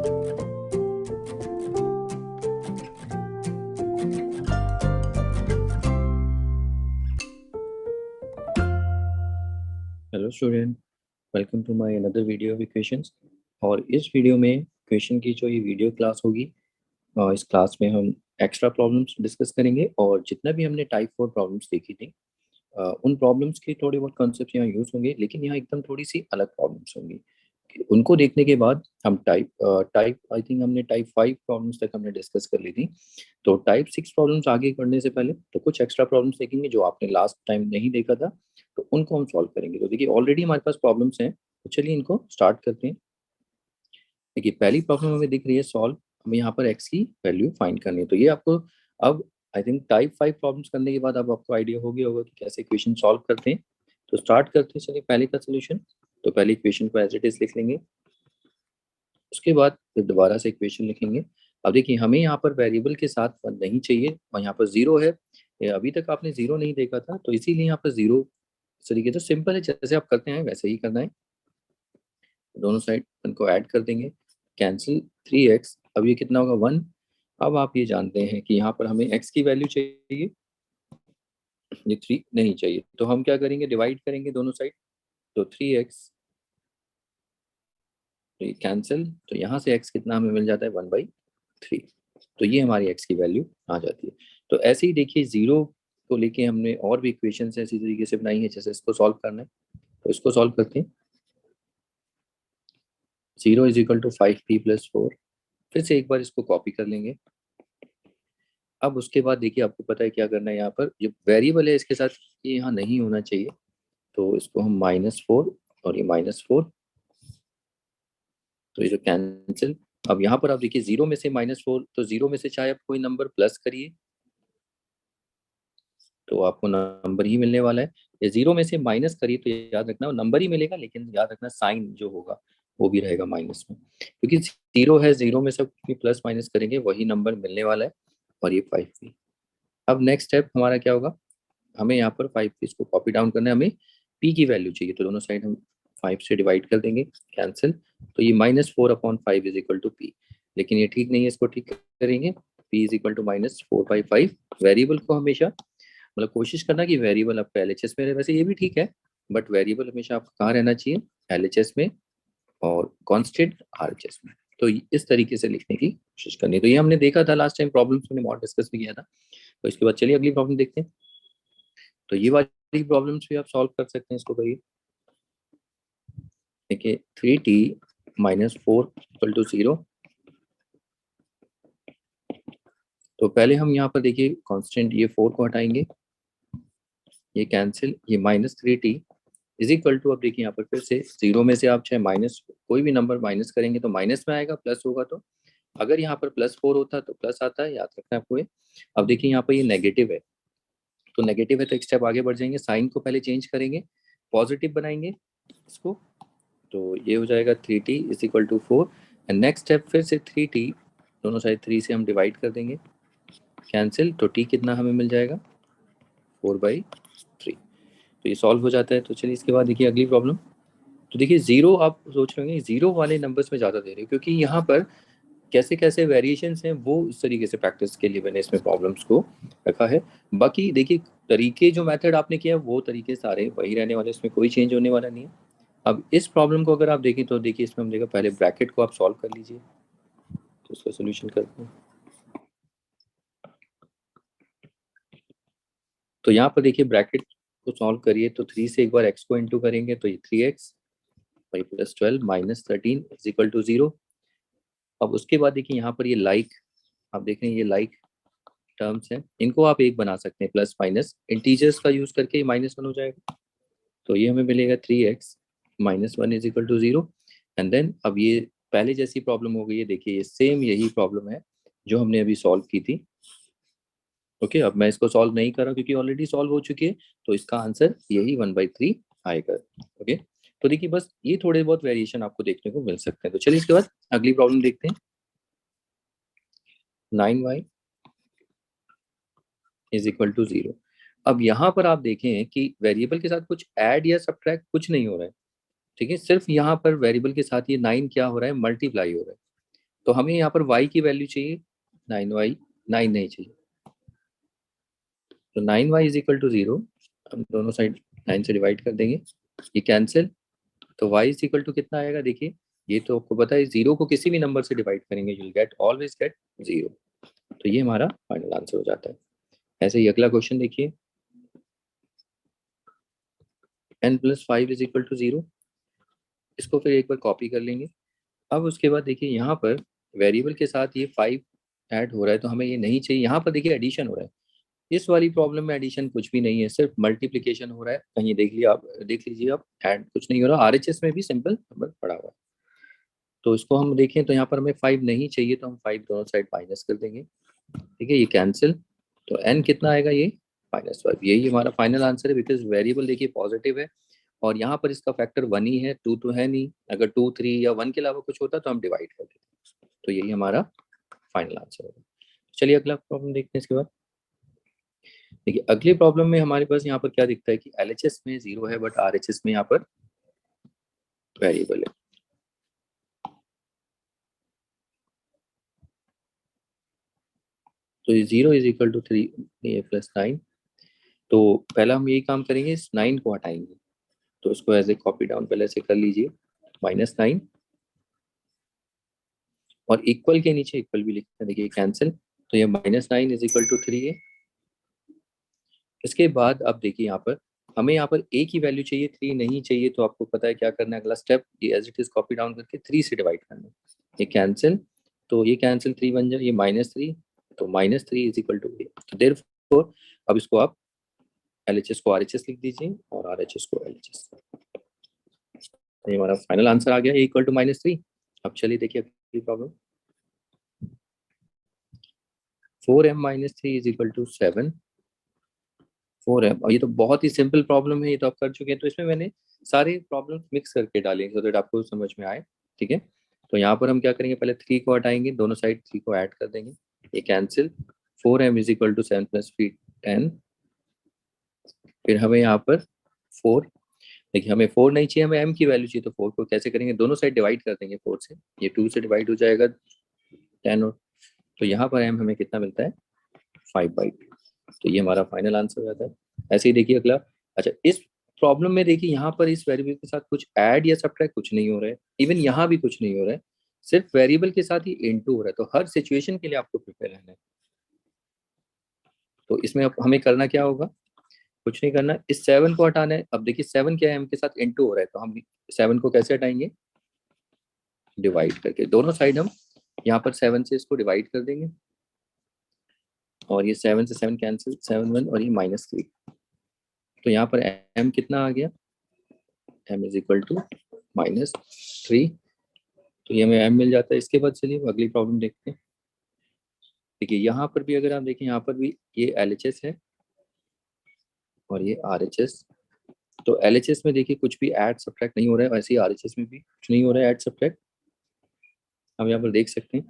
Hello student, welcome to my another video of equations. और इस video में equation की जो ये वीडियो क्लास होगी, इस क्लास में हम एक्स्ट्रा प्रॉब्लम्स डिस्कस करेंगे और जितना भी हमने टाइप 4 प्रॉब्लम्स देखी थी, उन प्रॉब्लम्स के थोड़े बहुत कॉन्सेप्ट यहाँ यूज होंगे, लेकिन यहाँ एकदम थोड़ी सी अलग प्रॉब्लम्स होंगी। उनको देखने के बाद हम टाइप आई थिंक हमने टाइप 5 प्रॉब्लम्स तक हमने डिस्कस कर ली थी। तो टाइप 6 प्रॉब्लम्स आगे करने से पहले तो कुछ एक्स्ट्रा प्रॉब्लम्स देखेंगे जो आपने लास्ट टाइम नहीं देखा था, तो उनको हम सॉल्व करेंगे। तो देखिए ऑलरेडी हमारे पास प्रॉब्लम्स हैं, तो चलिए इनको स्टार्ट करते हैं। देखिए पहली प्रॉब्लम हमें दिख रही है सॉल्व, हमें यहाँ पर एक्स की वैल्यू फाइंड करनी है। तो ये आपको अब आई थिंक टाइप 5 प्रॉब्लम्स करने के बाद अब आपको आइडिया हो गया होगा कि कैसे इक्वेशन सॉल्व करते हैं। तो स्टार्ट करते हैं, चलिए पहले का सोल्यूशन। तो पहले इक्वेशन को एज इट इज लिख लेंगे, उसके बाद फिर दोबारा से इक्वेशन लिखेंगे। अब देखिए हमें यहाँ पर वेरिएबल के साथ वन नहीं चाहिए और यहाँ पर जीरो है। ये अभी तक आपने जीरो नहीं देखा था, तो इसीलिए यहाँ पर जीरो। इस तरीके से सिंपल है, जैसे आप करते हैं वैसे ही करना है। दोनों साइड इनको ऐड कर देंगे, कैंसिल 3x। अब ये कितना होगा 1। अब आप ये जानते हैं कि यहाँ पर हमें x की वैल्यू चाहिए, ये 3 नहीं चाहिए। तो हम क्या करेंगे, डिवाइड करेंगे दोनों साइड। तो 3x, तो ये कैंसिल, तो यहाँ से x कितना हमें मिल जाता है 1/3। तो ये हमारी x की वैल्यू आ जाती है। तो ऐसे ही देखिए जीरो को लेके हमने और भी इक्वेशन ऐसी तरीके से बनाई है, जैसे इसको सॉल्व करना है। तो इसको सॉल्व करते हैं। 0 = 5p + 4। फिर से एक बार इसको कॉपी कर लेंगे। अब उसके बाद देखिए आपको पता है क्या करना है, यहाँ पर जो वेरिएबल है इसके साथ ये यहाँ नहीं होना चाहिए। तो इसको हम -4 और ये -4, तो ये जो कैंसिल। अब यहाँ पर आप देखिए जीरो में से -4, तो जीरो में से चाहे आप कोई नंबर प्लस करिए तो आपको नंबर ही मिलने वाला है। ये जीरो में से माइनस करिए तो याद रखना वो नंबर ही मिलेगा, लेकिन याद रखना साइन जो होगा वो भी रहेगा माइनस में, क्योंकि जीरो है, जीरो में से प्लस माइनस करेंगे वही नंबर मिलने वाला है। और ये 5 भी। अब नेक्स्ट स्टेप हमारा क्या होगा, हमें यहाँ पर 5 इसको कॉपी डाउन करना है, हमें p की वैल्यू चाहिए। तो दोनों साइड हम 5 से डिवाइड कर देंगे, कैंसिल। तो ये -4/5 = p, लेकिन ये ठीक नहीं है, इसको ठीक करेंगे। p = -4/5। वेरिएबल को हमेशा मतलब कोशिश करना कि वेरिएबल आपका एलएचएस में रहे। वैसे ये भी ठीक है, बट वेरिएबल हमेशा आपका कहाँ रहना चाहिए, एलएचएस में, और कांस्टेंट आरएचएस में। तो इस तरीके से लिखने की कोशिश करनी है। तो ये हमने देखा था लास्ट टाइम, प्रॉब्लम्स मैंने और डिस्कस भी किया था। तो इसके बाद चलिए अगली प्रॉब्लम देखते हैं। तो ये वाली प्रॉब्लम्स भी आप सॉल्व कर सकते हैं, इसको करिए। देखिए 3t - 4 = 0। तो पहले हम यहाँ पर देखिए कांस्टेंट ये 4 को हटाएंगे, ये कैंसिल, ये -3t = अब देखिए यहाँ पर फिर से जीरो में से आप चाहे माइनस कोई भी नंबर माइनस करेंगे तो माइनस में आएगा, प्लस होगा तो अगर यहाँ पर +4 होता तो प्लस आता है, याद रखना है आपको ये। अब देखिए यहाँ पर ये नेगेटिव है, तो नेगेटिव है तो एक स्टेप आगे बढ़ जाएंगे, साइन को पहले चेंज करेंगे, पॉजिटिव बनाएंगे इसको। तो ये हो जाएगा 3t = 4। एंड नेक्स्ट स्टेप फिर से 3t, दोनों साइड 3 से हम डिवाइड कर देंगे, कैंसिल। तो t कितना हमें मिल जाएगा 4/3। तो ये सॉल्व हो जाता है। तो चलिए इसके बाद देखिए अगली प्रॉब्लम। तो देखिए जीरो, आप सोच रहे होंगे जीरो वाले नंबर्स में ज़्यादा दे रहे हैं, क्योंकि यहाँ पर कैसे कैसे वेरिएशंस हैं वो इस तरीके से प्रैक्टिस के लिए मैंने इसमें प्रॉब्लम्स को रखा है। बाकी देखिए तरीके जो मेथड आपने किया वो तरीके सारे वही रहने वाले, इसमें कोई चेंज होने वाला नहीं है। अब इस प्रॉब्लम को अगर आप देखें तो देखिए इसमें हम देखा पहले ब्रैकेट को आप सॉल्व कर लीजिए। तो इसका सोल्यूशन करते हैं। तो यहाँ पर देखिए ब्रैकेट को सॉल्व करिए, तो 3 से एक बार x को इंटू करेंगे तो ये 3x, 5 + 12 -13 = 0। अब उसके बाद देखिए यहाँ पर ये लाइक, आप देख रहे हैं ये लाइक टर्म्स हैं, इनको आप एक बना सकते हैं, प्लस माइनस इंटीजर्स का यूज करके -1 हो जाएगा। तो ये हमें मिलेगा 3x - 1 = 0। एंड देन अब ये पहले जैसी प्रॉब्लम हो गई है, देखिए ये सेम यही प्रॉब्लम है जो हमने अभी सॉल्व की थी। ओके, अब मैं इसको सॉल्व नहीं कर रहा क्योंकि ऑलरेडी सॉल्व हो चुकी है, तो इसका आंसर यही 1/3 आएगा। ओके, तो देखिए बस ये थोड़े बहुत वेरिएशन आपको देखने को मिल सकते हैं। तो चलिए इसके बाद अगली प्रॉब्लम देखते हैं। 9y = 0। अब यहाँ पर आप देखें कि वेरिएबल के साथ कुछ ऐड या सब्ट्रैक्ट कुछ नहीं हो रहा है, ठीक है। सिर्फ यहाँ पर वेरिएबल के साथ ये 9 क्या हो रहा है, मल्टीप्लाई हो रहा है। तो हमें यहाँ पर y की वैल्यू चाहिए 9y, 9 नहीं चाहिए, तो 9y इज इक्वल टू 0। हम दोनों साइड 9 से डिवाइड कर देंगे, ये कैंसिल, तो y इज इक्वल टू कितना आएगा, देखिए ये तो आपको पता है, 0 को किसी भी नंबर से डिवाइड करेंगे you will gate always get 0। तो ये हमारा फाइनल आंसर हो जाता है। ऐसे ही अगला क्वेश्चन देखिए, n plus 5 is equal to 0। इसको फिर एक बार कॉपी कर लेंगे। अब उसके बाद देखिए यहाँ पर वेरिएबल के साथ ये 5 ऐड हो रहा है, तो हमें ये नहीं चाहिए। यहाँ पर देखिए एडिशन हो रहा है, इस वाली प्रॉब्लम में एडिशन कुछ भी नहीं है, सिर्फ मल्टीप्लिकेशन हो रहा है। कहीं देख लिया आप, देख लीजिए आप, ऐड कुछ नहीं हो रहा। आरएचएस में भी सिंपल नंबर पड़ा हुआ है। तो इसको हम देखें तो यहाँ पर हमें 5 नहीं चाहिए, तो हम 5 दोनों साइड माइनस कर देंगे, ठीक है, ये कैंसिल। तो n कितना आएगा, ये -5। यही हमारा फाइनल आंसर है, बिकॉज वेरिएबल देखिए पॉजिटिव है और यहाँ पर इसका फैक्टर 1 ही है, 2 तो है नहीं। अगर 2, 3 या 1 के अलावा कुछ होता तो हम डिवाइड कर देते। तो यही हमारा फाइनल आंसर होगा। चलिए अगला प्रॉब्लम देखते हैं इसके बाद। देखिए अगली प्रॉब्लम में हमारे पास यहाँ पर क्या दिखता है कि एलएचएस में 0 है, बट आरएचएस में यहाँ पर वेरिएबल है। तो ये 0 इज इक्वल टू 3 प्लस 9। तो पहला हम यही काम करेंगे, इस 9 को हटाएंगे। तो इसको एज ए कॉपी डाउन पहले से कर लीजिए, -9 और इक्वल के नीचे इक्वल भी लिखते हैं, देखिए कैंसिल। तो ये -9 इज इक्वल टू 3 है। इसके बाद अब देखिए यहाँ पर हमें यहाँ पर a की वैल्यू चाहिए, 3 नहीं चाहिए। तो आपको पता है क्या करना है, अगला स्टेप, ये as it is copy down करके 3 से डिवाइड करना है। ये कैंसिल, तो ये कैंसिल, 3 बन जाए, ये -3, तो -3 इज इक्वल टू a। तो देयरफॉर अब इसको आप एलएचएस को आरएचएस लिख दीजिए और आरएचएस को एलएचएस। तो ये हमारा फाइनल आंसर आ गया, a इक्वल टू -3। अब चलिए देखिए अगली problem, 4m - 3 is equal to 7। 4m, और ये तो बहुत ही सिंपल प्रॉब्लम है, ये तो आप कर चुके हैं। तो इसमें मैंने सारे प्रॉब्लम मिक्स करके डाले सो दैट आपको समझ में आए, ठीक है। तो यहाँ पर हम क्या करेंगे, पहले 3 को हटाएंगे, दोनों साइड 3 को ऐड कर देंगे, ये cancel. 4m is equal to 7 + 3 10। फिर हमें यहाँ पर 4, देखिए हमें 4 नहीं चाहिए, हमें m की वैल्यू चाहिए। तो 4 को कैसे करेंगे, दोनों साइड डिवाइड कर देंगे 4 से, ये 2 से डिवाइड हो जाएगा 10 और, तो यहाँ पर m हमें कितना मिलता है, 5/2। तो ये हमारा फाइनल आंसर हो जाता है। ऐसे ही देखिए अगला, अच्छा इस प्रॉब्लम में देखिए यहाँ पर इस वेरिएबल के साथ कुछ ऐड या सब्ट्रैक्ट कुछ नहीं हो रहा है, इवन यहाँ भी कुछ नहीं हो रहा है, सिर्फ वेरिएबल के साथ ही इनटू हो रहा है। तो हर सिचुएशन के लिए आपको प्रिपेयर रहना है। तो इसमें अब हमें करना क्या होगा, कुछ नहीं करना, इस 7 को हटाना है। अब देखिए 7 क्या है, m के साथ इनटू हो रहा है, तो हम 7 को कैसे हटाएंगे, डिवाइड करके। दोनों साइड हम यहाँ पर 7 से इसको डिवाइड कर देंगे, और ये 7 से 7 कैंसिल, 7 1, और ये -3। तो यहाँ पर m कितना आ गया, m इज इक्वल टू -3। तो ये हमें m मिल जाता है। इसके बाद चलिए अगली प्रॉब्लम देखते हैं। देखिए यहाँ पर भी अगर आप देखें, यहाँ पर भी ये LHS है और ये RHS। तो LHS में देखिए कुछ भी ऐड सब्ट्रैक्ट नहीं हो रहा है, वैसे ही RHS में भी कुछ नहीं हो रहा है ऐड सब्ट्रैक्ट, हम यहाँ पर देख सकते हैं।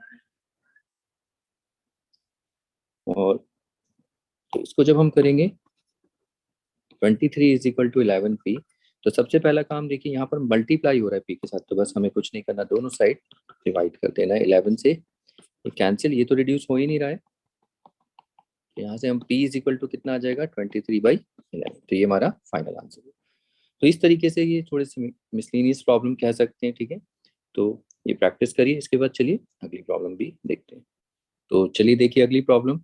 और तो इसको जब हम करेंगे 23 इज इक्वल टू 11p, तो सबसे पहला काम देखिए यहाँ पर मल्टीप्लाई हो रहा है p के साथ, तो बस हमें कुछ नहीं करना, दोनों साइड डिवाइड कर देना है 11 से। ये कैंसिल, ये तो रिड्यूस हो ही नहीं रहा है, यहाँ से हम p इज इक्वल टू कितना आ जाएगा, 23/11। तो ये हमारा फाइनल आंसर है। तो इस तरीके से ये थोड़े से मिसलिनियस प्रॉब्लम कह सकते हैं, ठीक है। तो ये प्रैक्टिस करिए, इसके बाद चलिए अगली प्रॉब्लम भी देखते हैं। तो चलिए देखिए अगली प्रॉब्लम,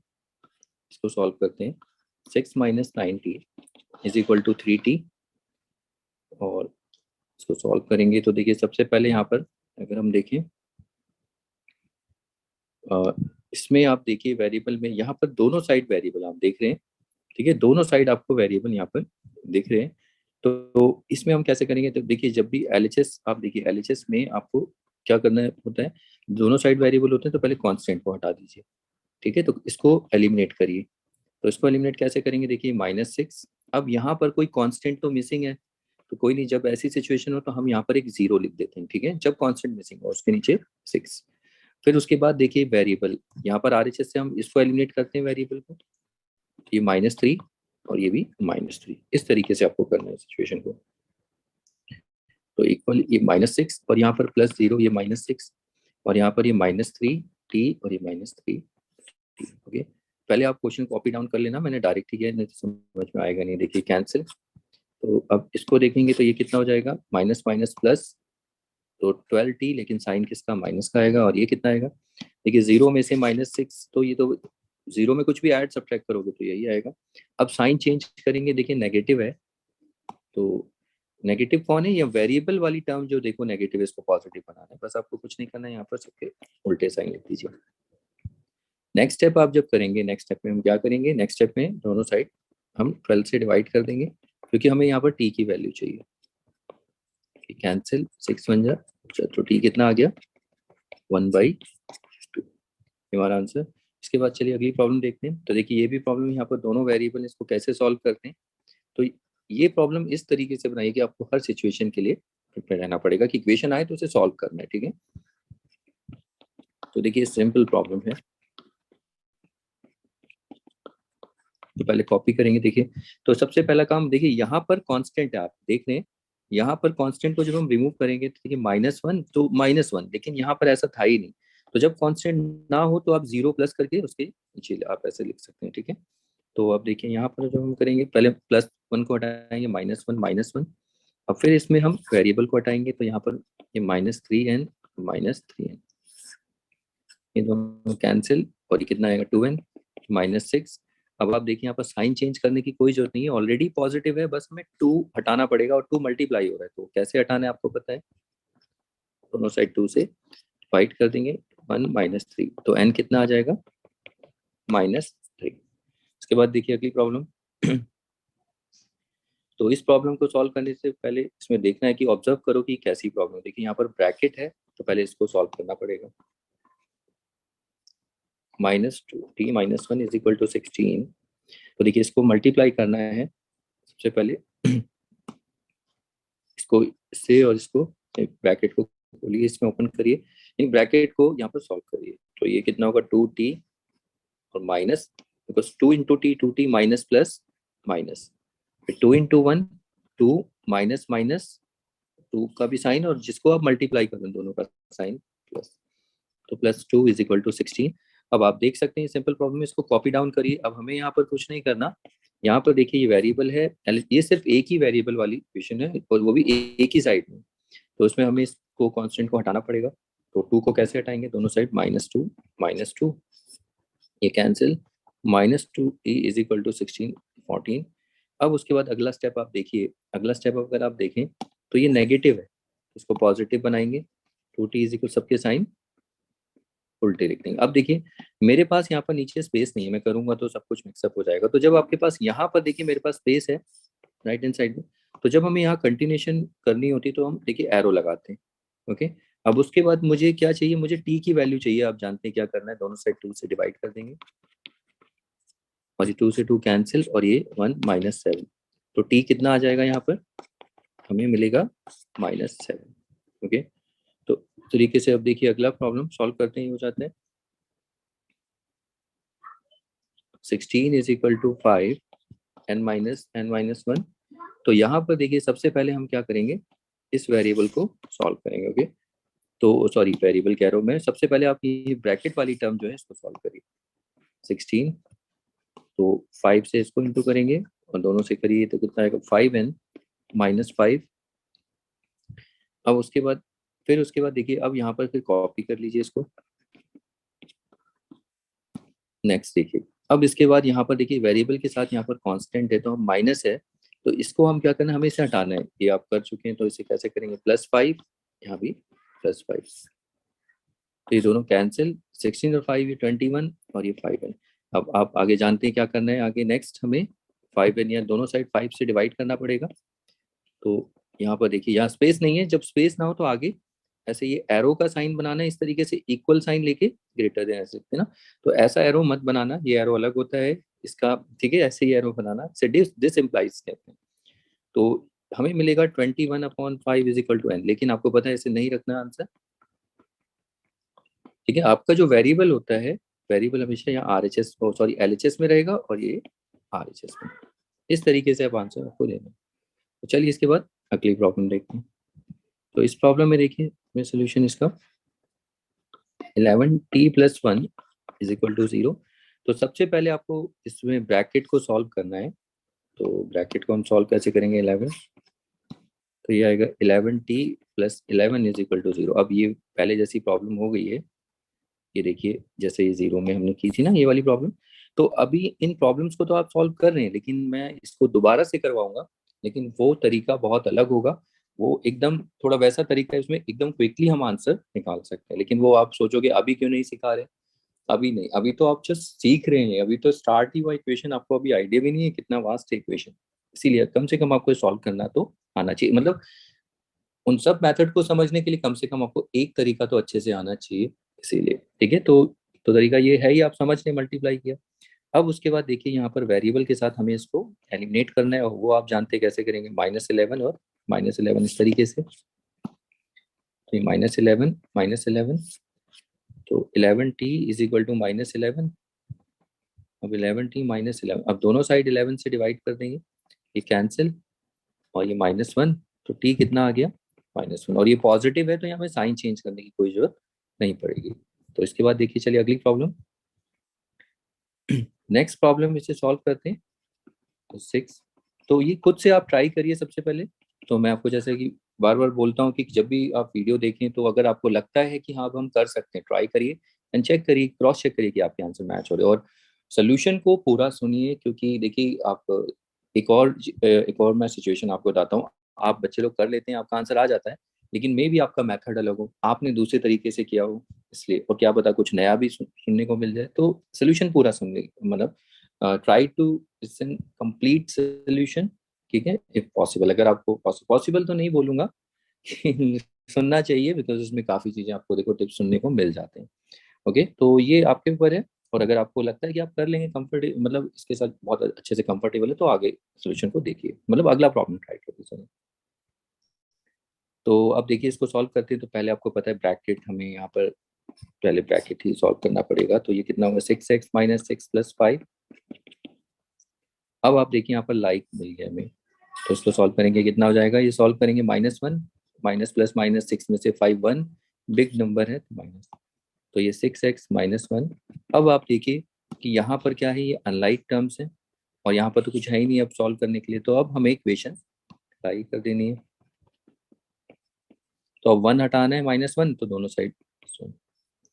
इसको सॉल्व करते हैं। 6 - 9t is equal to 3t, और इसको सॉल्व करेंगे तो देखिए सबसे पहले यहाँ पर अगर हम देखें, इसमें आप देखिए वेरिएबल में यहाँ पर दोनों साइड वेरिएबल आप देख रहे हैं, ठीक है, दोनों साइड आपको वेरिएबल यहाँ पर दिख रहे हैं। तो इसमें हम कैसे करेंगे, तो देखिए जब भी एलएचएस, आप देखिए एलएचएस में आपको क्या करना होता है, दोनों साइड वेरिएबल होते हैं, तो पहले कांस्टेंट को हटा दीजिए, ठीक है। तो इसको एलिमिनेट करिए। तो इसको एलिमिनेट कैसे करेंगे, देखिए -6। अब यहाँ पर कोई कांस्टेंट तो मिसिंग है, तो कोई नहीं, जब ऐसी सिचुएशन हो तो हम यहाँ पर एक 0 लिख देते हैं, ठीक है, जब कांस्टेंट मिसिंग हो उसके नीचे 6। फिर उसके बाद देखिए वेरिएबल, यहाँ पर आरएचएस से हम इसको एलिमिनेट करते हैं वेरिएबल को, ये -3 और ये भी -3। इस तरीके से आपको करना है सिचुएशन को। तो इक्वल ये -6 और यहाँ पर +0, ये -6, और यहाँ पर ये -3t और ये -3t। ओके, पहले आप क्वेश्चन कॉपी डाउन कर लेना, मैंने डायरेक्ट ही किया, नहीं तो समझ में आएगा नहीं। देखिए कैंसिल, तो अब इसको देखेंगे तो ये कितना हो जाएगा, माइनस माइनस प्लस, तो 12t, लेकिन साइन किसका, माइनस का आएगा। और ये कितना आएगा, देखिए 0 में से -6, तो ये तो 0 में कुछ भी ऐड सब्ट्रैक्ट करोगे तो यही आएगा। अब साइन चेंज करेंगे, देखिए नेगेटिव है, तो नेगेटिव कौन है, ये वेरिएबल वाली टर्म जो देखो नेगेटिव, इसको पॉजिटिव बनाना है, बस आपको कुछ नहीं करना है, यहाँ पर सबके उल्टे साइन लिख दीजिए। नेक्स्ट स्टेप आप जब करेंगे, नेक्स्ट स्टेप में हम क्या करेंगे, नेक्स्ट स्टेप में दोनों साइड हम 12 से डिवाइड कर देंगे, क्योंकि हमें यहाँ पर t की वैल्यू चाहिए। कैंसिल, 6 बन जा, तो t कितना आ गया, 1/2, ये हमारा आंसर। इसके बाद चलिए अगली प्रॉब्लम देखते हैं। तो देखिए ये भी प्रॉब्लम, यहाँ पर दोनों वेरिएबल, इसको कैसे सॉल्व करते हैं। तो ये प्रॉब्लम इस तरीके से बनाई कि आपको हर सिचुएशन के लिए प्रिपेयर रहना पड़ेगा कि इक्वेशन आए तो उसे सॉल्व करना है, ठीक है। तो देखिए सिंपल प्रॉब्लम है, तो पहले कॉपी करेंगे। देखिए तो सबसे पहला काम, देखिए यहाँ पर कांस्टेंट है, आप देख रहे हैं यहाँ पर कांस्टेंट को जब हम रिमूव करेंगे तो देखिए -1, तो -1, लेकिन यहाँ पर ऐसा था ही नहीं। तो जब कांस्टेंट ना हो तो आप 0 प्लस करके उसके नीचे आप ऐसे लिख सकते हैं, ठीक है। तो अब देखिए यहाँ पर जब हम करेंगे, पहले +1 को हटाएंगे, -1 -1। अब फिर इसमें हम वेरिएबल को हटाएंगे, तो यहाँ पर ये -3n -3n, ये दोनों कैंसिल, और ये कितना आएगा, 2n -6। अब आप देखिए यहाँ पर साइन चेंज करने की कोई जरूरत नहीं है, ऑलरेडी पॉजिटिव है, बस हमें 2 हटाना पड़ेगा, और 2 मल्टीप्लाई हो रहा है, तो कैसे हटाना है आपको पता है, दोनों साइड 2 से डिवाइड कर देंगे, 1 -3, तो n कितना आ जाएगा, -3। उसके बाद देखिए अगली प्रॉब्लम। तो इस प्रॉब्लम को सॉल्व करने से पहले इसमें देखना है कि ऑब्जर्व करो कि कैसी प्रॉब्लम। देखिए यहाँ पर ब्रैकेट है, तो पहले इसको सॉल्व करना पड़ेगा। -2t -1 = 16। तो देखिए इसको मल्टीप्लाई करना है, सबसे पहले इसको इससे और इसको, ब्रैकेट को खोलिए, इसमें ओपन करिए, इन ब्रैकेट को यहाँ पर सॉल्व करिए। तो ये कितना होगा, 2t और minus, because 2 × t 2t, minus plus minus, फिर 2 × 1 2, माइनस माइनस 2 का भी साइन, और जिसको आप मल्टीप्लाई करें दोनों का साइन प्लस, तो +2 = 16। अब आप देख सकते हैं सिंपल प्रॉब्लम में, इसको कॉपी डाउन करिए। अब हमें यहाँ पर कुछ नहीं करना, यहाँ पर देखिए ये वेरिएबल है, ये सिर्फ एक ही वेरिएबल वाली इक्वेशन है, और वो भी एक ही साइड में, तो उसमें हमें इसको कांस्टेंट को हटाना पड़ेगा। तो 2 को कैसे हटाएंगे, दोनों साइड -2, ये कैंसिल, -2t = 16 14। अब उसके बाद अगला स्टेप आप देखिए, अगला स्टेप अगर आप देखें तो ये नेगेटिव है, इसको पॉजिटिव बनाएंगे, 2t = सबके साइन उल्टे लिख देंगे। अब देखिए मेरे पास यहाँ पर नीचे स्पेस नहीं है, मैं करूंगा तो सब कुछ मिक्सअप हो जाएगा। तो जब आपके पास यहाँ पर देखिए मेरे पास स्पेस है राइट हैंड साइड में, तो जब हमें यहाँ कंटिन्यूशन करनी होती है तो हम देखिए एरो लगाते हैं। ओके, अब उसके बाद मुझे क्या चाहिए, मुझे t की वैल्यू चाहिए। आप जानते हैं क्या करना है, दोनों साइड 2 से डिवाइड कर देंगे, और ये 2 से 2 कैंसिल, और ये 1 -7, तो t कितना आ जाएगा, यहाँ पर हमें मिलेगा -7। ओके, तो तरीके से अब देखिए अगला प्रॉब्लम सॉल्व करते ही हो जाता है। 16 = 5 n-1। तो यहाँ पर देखिए सबसे पहले हम क्या करेंगे, इस वेरिएबल को सॉल्व करेंगे। ओके, तो सॉरी वेरिएबल कह रहा हूँ मैं, सबसे पहले आप ये ब्रैकेट वाली टर्म जो है इसको सॉल्व करिए। 16, तो 5 से इसको इंटू करेंगे, और दोनों से करिए तो कितना आएगा, 5n -5। अब उसके बाद फिर उसके बाद देखिए, अब यहाँ पर फिर कॉपी कर लीजिए इसको। नेक्स्ट देखिए, अब इसके बाद यहाँ पर देखिए वेरिएबल के साथ यहाँ पर कांस्टेंट है, तो हम माइनस है, तो इसको हम क्या करना है, हमें इसे हटाना है। ये आप कर चुके हैं, तो इसे कैसे करेंगे, +5, यहाँ भी +5, तो ये दोनों कैंसिल, 16 और 5 ये 21, और ये 5n। अब आप आगे जानते हैं क्या करना है, आगे नेक्स्ट हमें 5n, या दोनों साइड 5 से डिवाइड करना पड़ेगा। तो यहाँ पर देखिए यहाँ स्पेस नहीं है, जब स्पेस ना हो तो आगे ऐसे ये एरो का साइन बनाना है, इस तरीके से इक्वल साइन लेके ग्रेटर देन ऐसे ना, तो ऐसा एरो मत बनाना, ये एरो अलग होता है इसका, ठीक है, ऐसे ही एरो बनाना से दिस इम्प्लाइज कहते हैं। तो हमें मिलेगा 21/5 = n, लेकिन आपको पता है इसे नहीं रखना आंसर, ठीक है। आपका जो वेरिएबल होता है, वेरिएबल हमेशा यहाँ RHS सॉरी LHS में रहेगा, और ये RHS में, इस तरीके से आप आंसर आपको देना। तो चलिए इसके बाद अगली प्रॉब्लम देखते हैं। तो इस प्रॉब्लम में देखिए मैं सोल्यूशन इसका 11t+1 इज इक्वल टू 0। तो सबसे पहले आपको इसमें ब्रैकेट को सॉल्व करना है। तो ब्रैकेट को हम सॉल्व कैसे करेंगे 11, तो ये आएगा 11t+11 इज इक्वल टू 0। अब ये पहले जैसी प्रॉब्लम हो गई है, ये देखिए जैसे ये 0 में हमने की थी ना ये वाली प्रॉब्लम। तो अभी इन प्रॉब्लम्स को तो आप सॉल्व कर रहे हैं, लेकिन मैं इसको दोबारा से करवाऊंगा, लेकिन वो तरीका बहुत अलग होगा। वो एकदम थोड़ा वैसा तरीका है, उसमें एकदम क्विकली हम आंसर निकाल सकते हैं। लेकिन वो आप सोचोगे अभी क्यों नहीं सिखा रहे, अभी नहीं, अभी तो आप जस्ट सीख रहे हैं, अभी तो स्टार्ट ही हुआ इक्वेशन, आपको अभी आइडिया भी नहीं है कितना वास्ट है इक्वेशन। इसीलिए कम से कम आपको सॉल्व करना तो आना चाहिए, मतलब उन सब मेथड को समझने के लिए कम से कम आपको एक तरीका तो अच्छे से आना चाहिए। इसीलिए ठीक है, तो तरीका ये है ही, आप समझ रहे, मल्टीप्लाई किया। अब उसके बाद देखिए यहाँ पर वेरिएबल के साथ हमें इसको एलिमिनेट करना है, और वो आप जानते हैं कैसे करेंगे, -11 और -11 इस तरीके से। तो ये -11 -11, तो 11t इज इक्वल टू -11। अब 11t-11, अब दोनों साइड 11 से डिवाइड कर देंगे, ये कैंसिल, और ये -1, तो t कितना आ गया, -1। और ये पॉजिटिव है तो यहाँ पे साइन चेंज करने की कोई जरूरत नहीं पड़ेगी। तो इसके बाद देखिए, चलिए अगली प्रॉब्लम, नेक्स्ट प्रॉब्लम इसे सॉल्व करते हैं। तो 6, तो ये खुद से आप ट्राई करिए सबसे पहले। तो मैं आपको जैसे कि बार बार बोलता हूँ कि जब भी आप वीडियो देखें, तो अगर आपको लगता है कि हाँ अब हम कर सकते हैं, ट्राई करिए एंड चेक करिए, क्रॉस चेक करिए कि आपके आंसर मैच हो रहे हैं। और सोल्यूशन को पूरा सुनिए, क्योंकि देखिए आप एक और मैं सिचुएशन आपको बताता हूँ। आप बच्चे लोग कर लेते हैं, आपका आंसर आ जाता है, लेकिन मे भी आपका मेथड अलग हो, आपने दूसरे तरीके से किया हो, इसलिए, और क्या पता कुछ नया भी सुनने को मिल जाए। तो सोल्यूशन पूरा सुनने, मतलब try to listen complete solution, ठीक है, इफ पॉसिबल। अगर आपको पॉसिबल तो नहीं बोलूंगा कि सुनना चाहिए, बिकॉज उसमें काफी चीजें आपको देखो टिप्स सुनने को मिल जाते हैं। ओके, तो ये आपके ऊपर है। और अगर आपको लगता है कि आप कर लेंगे कंफर्टेबल, मतलब इसके साथ बहुत अच्छे से कंफर्टेबल है, तो आगे सोल्यूशन को देखिए, मतलब अगला प्रॉब्लम ट्राई करिए। सर, तो अब देखिए इसको सॉल्व करते हैं। तो पहले आपको पता है ब्रैकेट, हमें यहाँ पर पहले ब्रैकेट ही सॉल्व करना पड़ेगा। तो ये कितना होगा, 6x - 6 + 5। अब आप देखिए यहाँ पर लाइक मिल गया हमें, तो इसको सॉल्व करेंगे, कितना हो जाएगा, ये सॉल्व करेंगे -1, माइनस प्लस -6 में से 5 1 बिग नंबर है, तो माइनस, तो ये 6x - 1। अब आप देखिए कि यहाँ पर क्या है, ये अनलाइक टर्म्स है, और यहाँ पर तो कुछ है ही नहीं अब सॉल्व करने के लिए। तो अब हमें इक्वेशन अप्लाई कर देनी है। तो अब 1 हटाना है, -1, तो दोनों साइड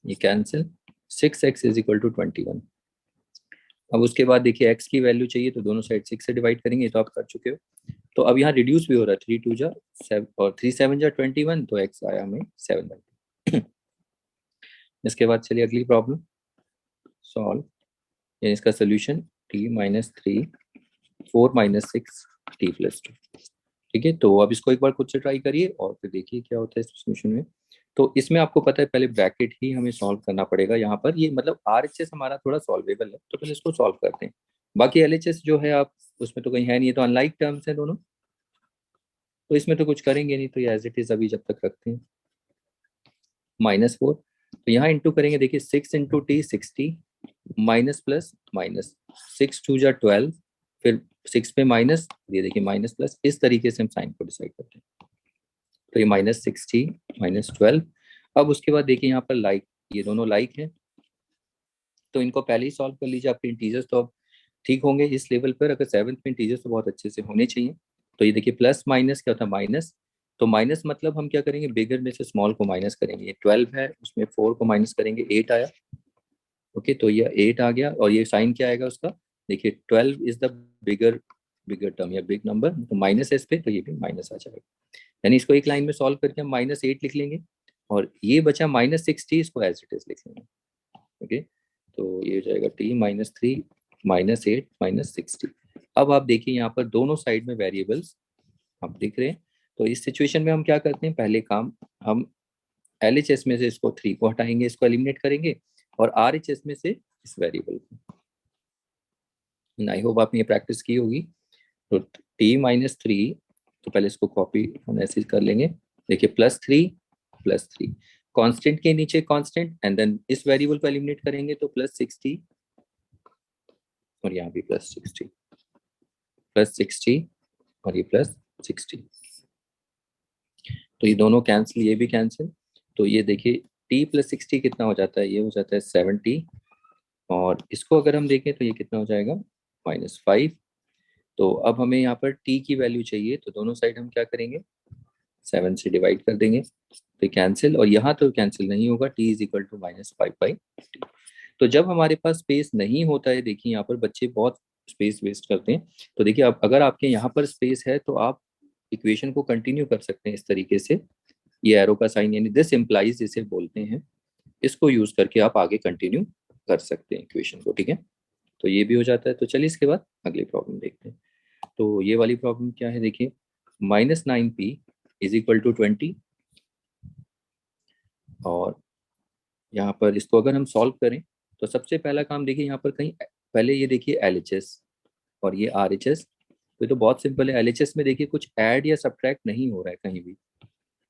ये cancel, 6x is equal to 21। अब उसके बाद देखिए x की वैल्यू चाहिए, तो दोनों साइड 6 से डिवाइड करेंगे, तो आप कर चुके हो। तो अब यहाँ रिड्यूस भी हो रहा है, 3 2 जा 7 और 3 7 जा 21, तो x आया हमें 7। इसके बाद चलिए अगली प्रॉब्लम सॉल्व, यानी इसका सोल्यूशन t-3 4 - 6 t+2। ठीक है, तो अब इसको एक बार खुद से ट्राई करिए और फिर देखिए क्या होता है इस सोल्यूशन में। तो इसमें आपको पता है पहले ब्रैकेट ही हमें सॉल्व करना पड़ेगा। यहाँ पर ये मतलब RHS हमारा थोड़ा सॉल्वेबल है, तो पहले इसको सॉल्व करते हैं। बाकी LHS जो है आप उसमें तो कहीं है नहीं, है तो अनलाइक टर्म्स है दोनों, तो इसमें तो कुछ करेंगे नहीं, तो ये एज इट इज अभी जब तक रखते हैं। -4, तो यहाँ इंटू करेंगे, देखिए 6 into T 60, minus plus minus, 6 2 जा 12, फिर 6 पे माइनस, ये देखिए माइनस प्लस, इस तरीके से हम साइन को डिसाइड करते हैं। तो ये -60 -12। अब उसके बाद देखिए यहाँ पर लाइक, ये दोनों लाइक है, तो इनको पहले ही सॉल्व कर लीजिए। आपके इंटीजर्स तो अब ठीक होंगे इस लेवल पर, अगर 7th में इंटीजर्स तो बहुत अच्छे से होने चाहिए। तो ये देखिए प्लस माइनस क्या होता है, माइनस, तो माइनस मतलब हम क्या करेंगे, बिगर में से स्मॉल को माइनस करेंगे। ये 12 है, उसमें 4 को माइनस करेंगे, 8 आया। ओके, तो ये 8 आ गया, और ये साइन क्या आएगा उसका, देखिए 12 is the bigger bigger term या बिग नंबर, तो माइनस एस पे, तो ये भी माइनस आ जाएगा। यानी इसको एक लाइन में सॉल्व करके हम -8 लिख लेंगे, और ये बचा -60, इसको एज इट इज लिख लेंगे। ओके, तो ये हो जाएगा t-3 -8 -60। अब आप देखिए यहाँ पर दोनों साइड में वेरिएबल्स आप दिख रहे हैं। तो इस सिचुएशन में हम क्या करते हैं, पहले काम हम LHS में से इसको 3 को हटाएंगे, इसको एलिमिनेट करेंगे, और RHS में से इस वेरिएबल को। आई होप आपने ये प्रैक्टिस की होगी। तो t-3, तो पहले इसको कॉपी हम ऐसे कर लेंगे, देखिए +3 कांस्टेंट के नीचे कांस्टेंट, एंड देन इस वेरिएबल को एलिमिनेट करेंगे, तो +60, और यहाँ भी +60 और ये +60, तो ये दोनों कैंसिल, ये भी कैंसिल। तो ये देखिए टी प्लस 60 कितना हो जाता है, ये हो जाता है 70, और इसको अगर हम देखें तो ये कितना हो जाएगा -5। तो अब हमें यहाँ पर टी की वैल्यू चाहिए, तो दोनों साइड हम क्या करेंगे 7 से डिवाइड कर देंगे, तो कैंसिल, और यहाँ तो कैंसिल नहीं होगा, टी इज इक्वल टू -5/टी। तो जब हमारे पास स्पेस नहीं होता है, देखिए यहाँ पर बच्चे बहुत स्पेस वेस्ट करते हैं, तो देखिए अब अगर आपके यहाँ पर स्पेस है तो आप इक्वेशन को कंटिन्यू कर सकते हैं इस तरीके से, ये एरो का साइन यानी दिस इम्प्लाइज जिसे बोलते हैं, इसको यूज करके आप आगे कंटिन्यू कर सकते हैं इक्वेशन को, ठीक है। तो ये भी हो जाता है। तो चलिए इसके बाद अगली प्रॉब्लम देखते हैं। तो ये वाली प्रॉब्लम क्या है, देखिए -9p इज इक्वल टू 20, और यहाँ पर इसको अगर हम सॉल्व करें तो सबसे पहला काम देखिए यहाँ पर कहीं पहले ये देखिए LHS और ये RHS, तो ये तो बहुत सिंपल है। LHS में देखिए कुछ ऐड या सब्ट्रैक्ट नहीं हो रहा है कहीं भी,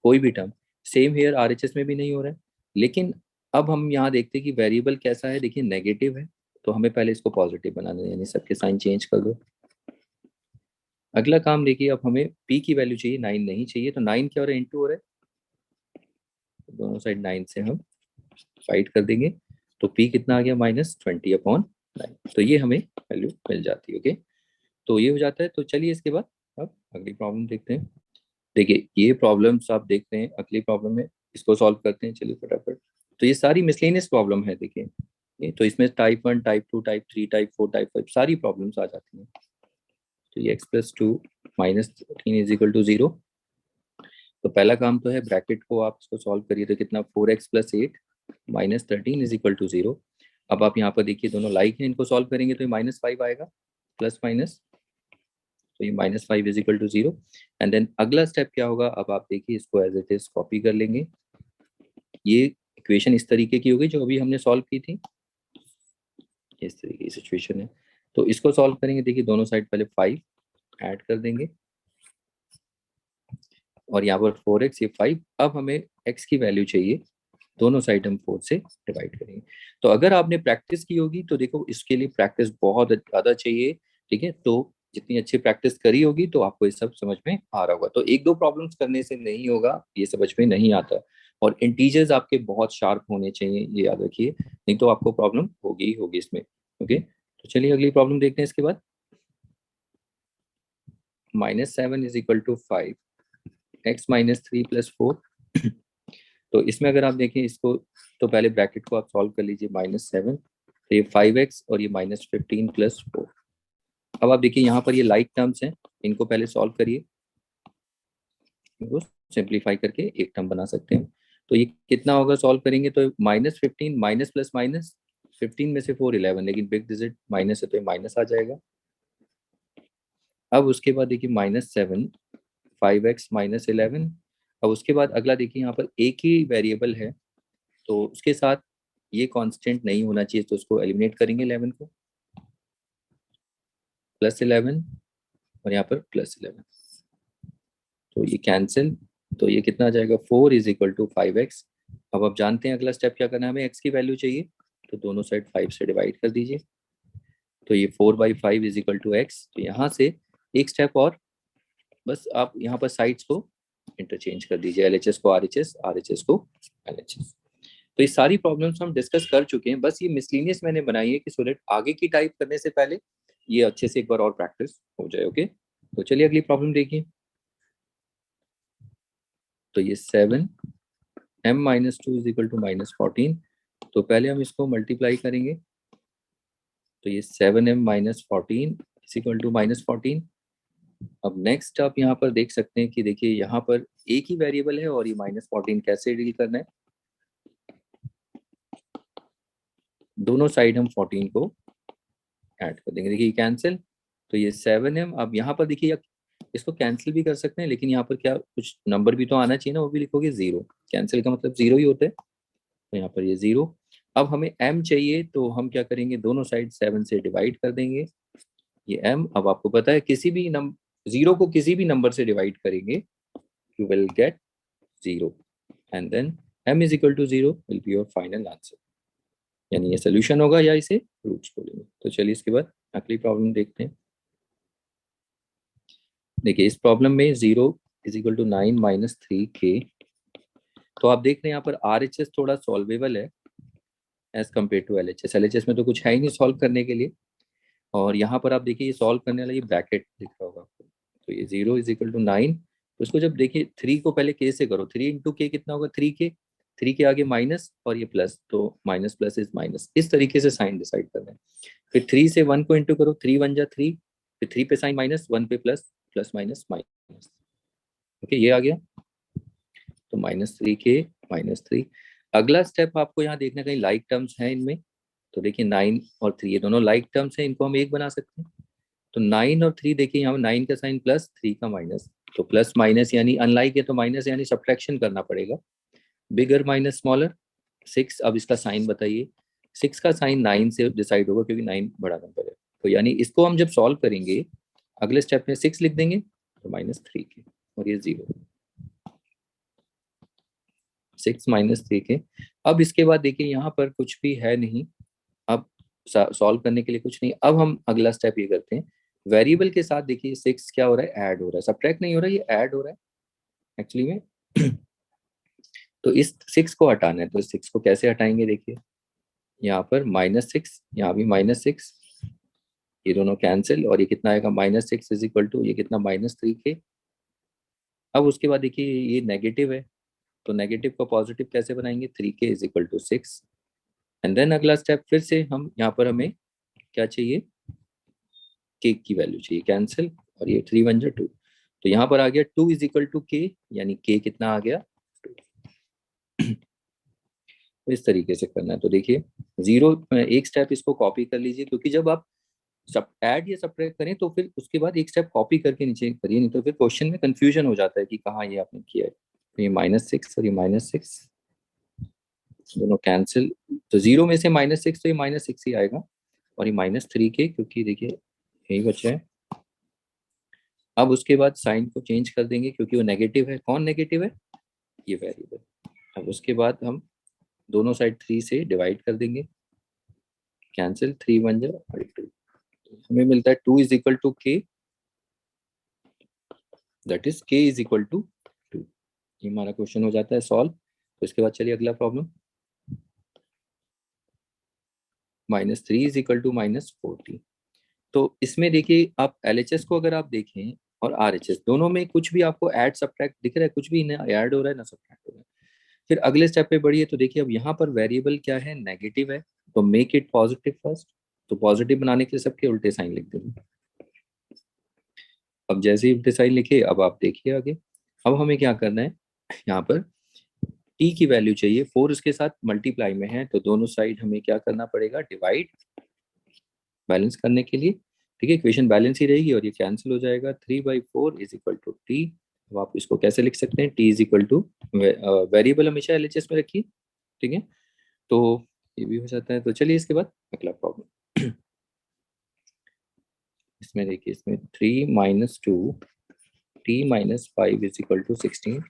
कोई भी टर्म, सेम हेयर RHS में भी नहीं हो रहा है। लेकिन अब हम यहाँ देखते हैं कि वेरिएबल कैसा है, देखिए नेगेटिव है, तो हमें पहले इसको पॉजिटिव बनाना है, यानी सबके साइन चेंज कर दो। अगला काम देखिए, अब हमें p की वैल्यू चाहिए, 9 नहीं चाहिए, तो 9 क्या हो रहा है, इंटू हो रहा है, तो दोनों साइड 9 से हम फाइट कर देंगे, तो p कितना आ गया -20/9, तो ये हमें वैल्यू मिल जाती है। ओके, तो ये हो जाता है। तो चलिए इसके बाद अब अगली प्रॉब्लम देखते हैं। देखिए ये प्रॉब्लम्स आप देख रहे हैं, अगली प्रॉब्लम में इसको सॉल्व करते हैं, चलिए फटाफट। तो ये सारी मिसलेनियस प्रॉब्लम है, देखिए ये तो इसमें type 1, type 2, type 3, type 4, type 5 सारी प्रॉब्लम्स आ जाती हैं। तो ये x+2 -13 इज इक्वल टू 0। तो पहला काम तो है ब्रैकेट को आप इसको सॉल्व करिए, तो कितना 4x + 8 -13 इज इक्वल टू 0। अब आप यहाँ पर देखिए दोनों लाइक हैं, इनको सॉल्व करेंगे तो ये -5 आएगा, प्लस माइनस, तो ये -5 is equal to 0। And then अगला स्टेप क्या होगा, अब आप देखिए इसको एज इट इज कॉपी कर लेंगे। ये इक्वेशन इस तरीके की होगी जो अभी हमने सॉल्व की थी, इस तरीके की सिचुएशन है। तो इसको सॉल्व करेंगे, देखिए दोनों साइड पहले 5 ऐड कर देंगे, और यहाँ पर 4x, ये 5। अब हमें x की वैल्यू चाहिए, दोनों साइड हम 4 से डिवाइड करेंगे। तो अगर आपने प्रैक्टिस की होगी तो देखो इसके लिए प्रैक्टिस बहुत ज़्यादा चाहिए, ठीक है। तो जितनी अच्छी प्रैक्टिस करी होगी तो आपको ये सब समझ में आ रहा होगा। तो एक दो प्रॉब्लम्स करने से नहीं होगा, ये समझ में नहीं आता, और इंटीजर्स आपके बहुत शार्प होने चाहिए, ये याद रखिए, नहीं तो आपको प्रॉब्लम होगी ही होगी इसमें। ओके, तो चलिए अगली प्रॉब्लम देखते हैं इसके बाद। -7 इज इक्वल टू 5, x -3 + 4। तो इसमें अगर आप देखें इसको, तो पहले ब्रैकेट को आप सॉल्व कर लीजिए, -7, तो ये 5x और ये -15 + 4। अब आप देखिए यहाँ पर ये लाइक टर्म्स हैं, इनको पहले सॉल्व करिए, इनको सिंप्लीफाई करके एक टर्म बना सकते हैं। तो ये कितना होगा सॉल्व करेंगे, तो -15 माइनस प्लस माइनस, 15 में से 4 11, लेकिन बिग डिजिट माइनस है तो ये माइनस आ जाएगा। अब उसके बाद देखिए -7, 5x -11। अब उसके बाद अगला देखिए यहाँ पर एक ही वेरिएबल है, तो उसके साथ ये कांस्टेंट नहीं होना चाहिए, तो उसको एलिमिनेट करेंगे 11 को, +11, और यहाँ पर +11, तो ये कैंसिल, तो ये कितना आ जाएगा 4 इज इक्वल टू 5x। अब आप जानते हैं अगला स्टेप क्या करना है, हमें x की वैल्यू चाहिए, तो दोनों साइड 5 से डिवाइड कर दीजिए, तो ये 4/5 इज इक्वल टू x। तो यहाँ से एक स्टेप और, बस आप यहाँ पर साइड्स को इंटरचेंज कर दीजिए, LHS को RHS, RHS को LHS। तो ये सारी प्रॉब्लम्स हम डिस्कस कर चुके हैं, बस ये मिसलिनियस मैंने बनाई है कि सो दैट आगे की टाइप करने से पहले ये अच्छे से एक बार और प्रैक्टिस हो जाए। ओके, तो चलिए अगली प्रॉब्लम देखिए। तो ये 7m - 2 इज इक्वल टू -14। तो पहले हम इसको मल्टीप्लाई करेंगे, तो ये 7m - 14 इज इक्वल टू -14। अब नेक्स्ट आप यहाँ पर देख सकते हैं कि देखिए यहाँ पर एक ही वेरिएबल है, और ये -14 कैसे डील करना है, दोनों साइड हम 14 को ऐड कर देंगे, देखिए कैंसिल, तो ये 7m। अब यहाँ पर देखिए इसको कैंसिल भी कर सकते हैं, लेकिन यहाँ पर क्या कुछ नंबर भी तो आना चाहिए ना, वो भी लिखोगे 0, कैंसिल का मतलब 0 ही होता है, तो यहाँ पर ये 0। अब हमें m चाहिए, तो हम क्या करेंगे, दोनों साइड 7 से डिवाइड कर देंगे, ये m। अब आपको पता है किसी भी नंबर 0 को किसी भी नंबर से डिवाइड करेंगे, you will get 0, and then m is equal to 0 will be your final answer, यानी ये सोल्यूशन होगा या इसे रूट्स बोलेंगे। तो चलिए इसके बाद अगली प्रॉब्लम देखते हैं। देखिए इस प्रॉब्लम में 0 इज इक्वल टू 9 - 3k तो आप देख रहे हैं यहाँ पर RHS थोड़ा सॉल्वेबल है as compare to LHS। LHS में तो कुछ है ही नहीं सॉल्व करने के लिए। और यहाँ पर आप देखिए ये सॉल्व करने वाला ये ब्रैकेट दिख रहा होगा आपको। तो ये 0 इज इक्वल टू 9। तो इसको जब देखिए 3 को पहले के से करो, 3 इंटू के कितना होगा 3 के, 3 के आगे माइनस और ये प्लस, तो माइनस प्लस इज माइनस, इस तरीके से साइन डिसाइड करना है। फिर 3 से 1 को इंटू करो, 3 1 जा 3, फिर 3 पे साइन माइनस, 1 पे plus, plus minus minus. Okay ये आ गया, तो -3 के -3। अगला स्टेप आपको यहाँ देखना कहीं लाइक टर्म्स हैं इनमें। तो देखिए 9 और 3 ये दोनों लाइक टर्म्स हैं, इनको हम एक बना सकते हैं। तो 9 और 3 देखिए यहाँ 9 का साइन प्लस, 3 का माइनस, तो प्लस माइनस यानी अनलाइक है तो माइनस यानी सब्ट्रैक्शन करना पड़ेगा। Bigger minus smaller 6। अब इसका साइन बताइए। 6 का साइन 9 से डिसाइड होगा क्योंकि 9 बड़ा नंबर है। तो यानी इसको हम जब सॉल्व करेंगे अगले स्टेप में 6 लिख देंगे तो -3 के, और ये 0, 6 -3 के। अब इसके बाद देखिए यहाँ पर कुछ भी है नहीं, अब सॉल्व करने के लिए कुछ नहीं। अब हम अगला स्टेप ये करते हैं, वेरिएबल के साथ देखिए 6 क्या हो रहा है, ऐड हो रहा है, सब्ट्रैक्ट नहीं हो रहा है, ये ऐड हो रहा है एक्चुअली में। तो इस 6 को हटाना है, तो इस 6 को कैसे हटाएंगे देखिए, यहाँ पर -6, यहाँ भी -6, ये दोनों कैंसिल, और ये कितना आएगा -6 इज इक्वल टू ये कितना -3 के। अब उसके बाद देखिए ये नेगेटिव है, तो नेगेटिव को पॉजिटिव कैसे बनाएंगे, 3 के is equal to 6। And then अगला स्टेप फिर से हम यहाँ पर हमें क्या चाहिए, के की वैल्यू चाहिए, कैंसिल, और ये 3 1 2, तो यहाँ पर आ गया 2 इज इक्वल टू के, यानी के कितना आ गया 2। तो इस तरीके से करना है। तो देखिए 0, एक स्टेप इसको कॉपी कर लीजिए, क्योंकि जब आप सब ऐड या सब्ट्रैक्ट करें तो फिर उसके बाद एक स्टेप कॉपी करके नीचे करिए, नहीं तो फिर क्वेश्चन में कंफ्यूजन हो जाता है कि कहाँ ये आपने किया है। तो ये -6 और ये -6 दोनों कैंसिल, तो 0 में से -6 तो ये -6 ही आएगा, और ये -3 के, क्योंकि देखिए यही बचा है। अब उसके बाद साइन को चेंज कर देंगे क्योंकि वो नेगेटिव है। कौन नेगेटिव है, ये वेरिएबल। अब उसके बाद हम दोनों साइड 3 से डिवाइड कर देंगे, कैंसिल, 3 1 जा 2, हमें मिलता है 2 इज इक्वल टू के, दैट इज के इज इक्वल टू 2। ये हमारा क्वेश्चन हो जाता है सॉल्व। तो इसके बाद चलिए अगला प्रॉब्लम, -3 इज इक्वल टू -40। तो इसमें देखिए आप LHS को अगर आप देखें और RHS दोनों में कुछ भी आपको ऐड सब्ट्रैक्ट दिख रहा है, कुछ भी ना ऐड हो रहा है ना सब्ट्रैक्ट हो रहा है। फिर अगले स्टेप पे बढ़िए, तो देखिए अब यहाँ पर वेरिएबल क्या है, नेगेटिव है, तो मेक इट पॉजिटिव फर्स्ट। तो पॉजिटिव बनाने के लिए सबके उल्टे साइन लिख देंगे। अब जैसे ही उल्टे साइन लिखे, अब आप देखिए आगे, अब हमें क्या करना है, यहाँ पर t की वैल्यू चाहिए, 4 उसके साथ मल्टीप्लाई में है, तो दोनों साइड हमें क्या करना पड़ेगा, डिवाइड, बैलेंस करने के लिए। ठीक है, इक्वेशन बैलेंस ही रहेगी और ये कैंसिल हो जाएगा, 3/4 इज इक्वल टू टी। अब आप इसको कैसे लिख सकते हैं, T is equal to, variable हमेशा LHS में रखिए। ठीक है, तो ये भी हो जाता है। तो चलिए इसके बाद अगला प्रॉब्लम, इसमें देखिए, इसमें 3 - 2 t - 5 इज इक्वल टू 16।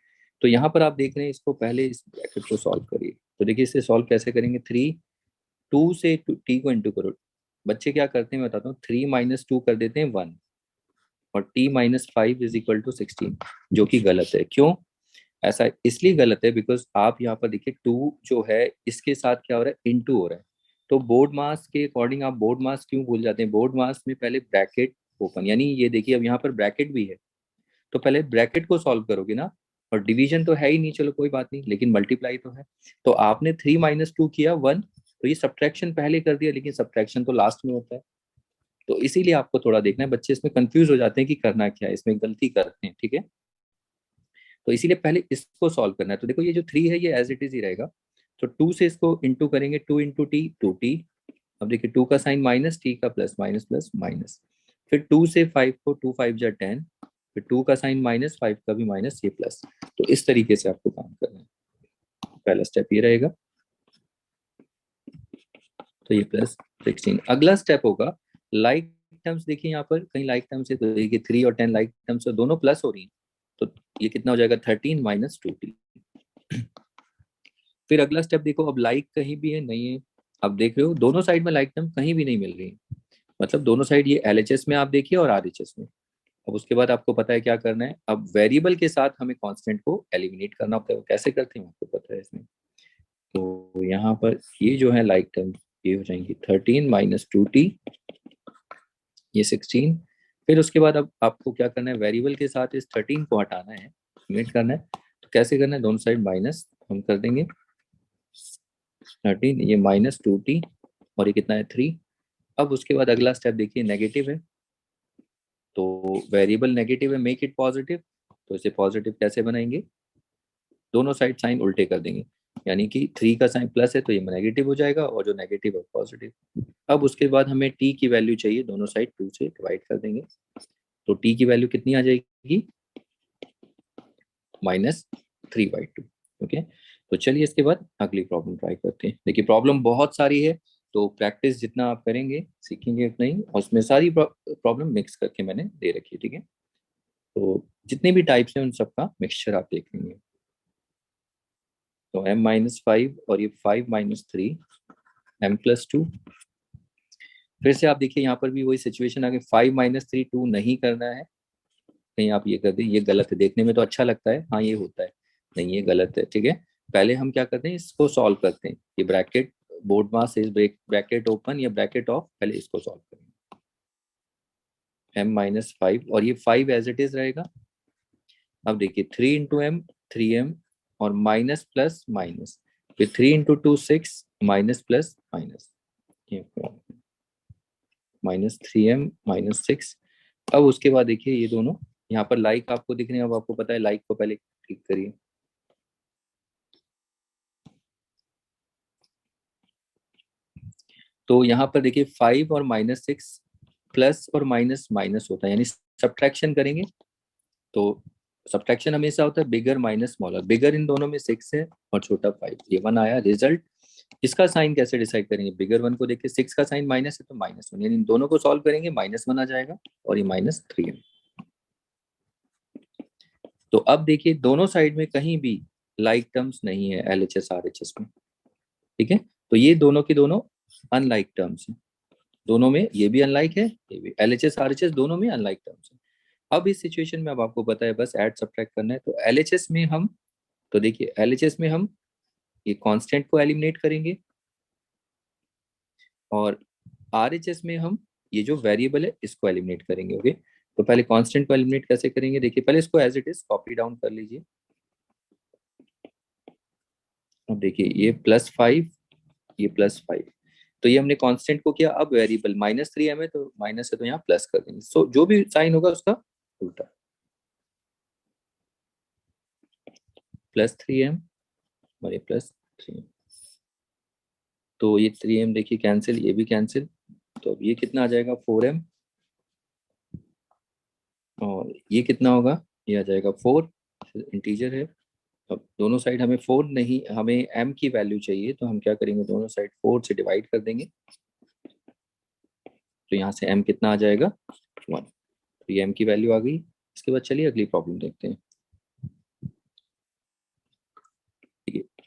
तो यहाँ पर आप देख रहे हैं, इसको पहले इस ब्रैकेट को सॉल्व करिए। तो देखिए इसे सॉल्व कैसे करेंगे, 2 से टी को इंटू करो। बच्चे क्या करते हैं मैं बताता हूँ, 3 - 2 कर देते हैं 1, और t - 5 इज इक्वल टू 16, जो कि गलत है। क्यों ऐसा इसलिए गलत है, बिकॉज आप यहाँ पर देखिए 2 जो है इसके साथ क्या हो रहा है, इनटू हो रहा है। तो बोर्ड मास के अकॉर्डिंग आप बोर्ड मास क्यों भूल जाते हैं, बोर्ड मास में पहले ब्रैकेट ओपन, यानी ये देखिए अब यहाँ पर ब्रैकेट भी है, तो पहले ब्रैकेट को सॉल्व करोगे ना। और डिवीजन तो है ही नहीं, चलो कोई बात नहीं, लेकिन मल्टीप्लाई तो है। तो आपने 3 - 2 किया 1, तो ये सब्ट्रैक्शन पहले कर दिया, लेकिन सब्ट्रैक्शन तो लास्ट में होता है। तो इसीलिए आपको थोड़ा देखना है, बच्चे इसमें कंफ्यूज हो जाते हैं कि करना क्या है, इसमें गलती करते हैं। ठीक है, तो इसीलिए पहले इसको सॉल्व करना है। तो देखो ये जो 3 है ये एज इट इज ही रहेगा, तो 2 से इसको इंटू करेंगे, 2 इंटू टी 2t। अब देखिए 2 का साइन माइनस, टी का प्लस, माइनस प्लस माइनस। फिर 2 से 5 को, 2 5 जा 10, फिर 2 का साइन माइनस, 5 का भी माइनस, ये प्लस। तो इस तरीके से आपको काम करना है। पहला स्टेप ये रहेगा, तो ये +16। अगला स्टेप होगा लाइक टर्म्स। देखिए यहाँ पर कहीं लाइक टर्म्स है, तो देखिए 3 और 10 लाइक टर्म्स है, दोनों प्लस हो रही है, तो ये कितना हो जाएगा, 13 - 2t। फिर अगला स्टेप देखो, अब लाइक कहीं भी है नहीं है। अब देख रहे हो दोनों साइड में लाइक टर्म कहीं भी नहीं मिल रही है, मतलब दोनों साइड, ये LHS में आप देखिए और RHS में। अब उसके बाद आपको पता है क्या करना है, अब वेरिएबल के साथ हमें कांस्टेंट को एलिमिनेट करना होता है। वो कैसे करते हैं आपको पता है इसमें। तो यहाँ पर ये जो है लाइक टर्म ये हो जाएंगी 13 माइनस 2t, ये 16। फिर उसके बाद अब आपको क्या करना है, वेरिएबल के साथ इस 13 को हटाना है, एलिमिनेट करना है। तो कैसे करना है, दोनों साइड माइनस हम कर देंगे 13, ये माइनस 2t और ये कितना है 3। अब उसके बाद अगला स्टेप देखिए, नेगेटिव है तो वेरिएबल नेगेटिव है, मेक इट पॉजिटिव। तो इसे पॉजिटिव कैसे बनाएंगे, दोनों साइड साइन उल्टे कर देंगे, यानी कि 3 का साइन प्लस है तो ये नेगेटिव हो जाएगा और जो नेगेटिव है पॉजिटिव। अब उसके बाद हमें t की वैल्यू चाहिए, दोनों साइड 2 से डिवाइड कर देंगे। तो t की वैल्यू कितनी आ जाएगी, -3/2। ओके, तो चलिए इसके बाद अगली प्रॉब्लम ट्राई करते हैं। देखिए प्रॉब्लम बहुत सारी है, तो प्रैक्टिस जितना आप करेंगे सीखेंगे उतना ही, और उसमें सारी प्रॉब्लम मिक्स करके मैंने दे रखी है, ठीक है। तो जितने भी टाइप्स हैं उन सबका मिक्सचर आप देख लेंगे। तो m-5 और ये 5-3, m+2। फिर से आप देखिए यहाँ पर भी वही सिचुएशन आ गई, 5-3 2 नहीं करना है, कहीं आप ये कर दें, ये गलत है। देखने में तो अच्छा लगता है, हाँ ये होता है, नहीं ये गलत है, ठीक है। पहले हम क्या करते हैं, इसको सॉल्व करते हैं। ये bracket board mass is bracket open या ब्रैकेट ऑफ, पहले इसको सॉल्व करेंगे। m-5 और ये 5 एज इट इज रहेगा। अब देखिए 3 × m 3m और माइनस प्लस माइनस, फिर 3 × 2 6 माइनस प्लस माइनस, -3m -6। अब उसके बाद देखिए ये दोनों यहाँ पर लाइक आपको दिख रहे हैं। अब आपको पता है लाइक को पहले क्लिक करिए, तो यहाँ पर देखिए 5 और -6 प्लस और माइनस माइनस होता है, यानी सब्ट्रैक्शन करेंगे तो सब्ट्रैक्शन हमेशा होता है बिगर माइनस स्मॉलर। बिगर इन दोनों में 6 है और छोटा 5, ये 1 आया रिजल्ट। इसका साइन कैसे डिसाइड करेंगे, बिगर 1 को देखिए 6 का साइन माइनस है तो -1, यानी इन दोनों को सॉल्व करेंगे -1 आ जाएगा और ये -3 है। तो अब देखिए दोनों साइड में कहीं भी लाइक टर्म्स नहीं है LHS RHS में, ठीक है। तो ये दोनों के दोनों अनलाइक टर्म्स हैं, दोनों में ये भी अनलाइक है, ये भी LHS RHS दोनों में अनलाइक टर्म्स है। अब इस सिचुएशन में अब आपको पता है बस ऐड सब्ट्रैक्ट करना है। तो LHS में हम, तो देखिए LHS में हम ये कांस्टेंट को एलिमिनेट करेंगे और RHS में हम ये जो वेरिएबल है इसको एलिमिनेट करेंगे। ओके, तो पहले कांस्टेंट को एलिमिनेट कैसे करेंगे, देखिए पहले इसको as it is copy down कर लीजिए। अब देखिए ये +5, ये +5, तो ये हमने कांस्टेंट को किया। अब वेरिएबल -3m है तो माइनस है तो यहाँ प्लस कर देंगे। सो जो भी साइन होगा उसका उल्टा, +3m और ये +3m। तो ये 3m देखिए कैंसिल, ये भी कैंसिल, तो अब ये कितना आ जाएगा 4m और ये कितना होगा, ये आ जाएगा 4, इंटीजर है। अब दोनों साइड हमें 4 नहीं, हमें m की वैल्यू चाहिए, तो हम क्या करेंगे, दोनों साइड 4 से डिवाइड कर देंगे। तो यहाँ से m कितना आ जाएगा 1, तो ये m की वैल्यू आ गई। इसके बाद चलिए अगली प्रॉब्लम देखते हैं।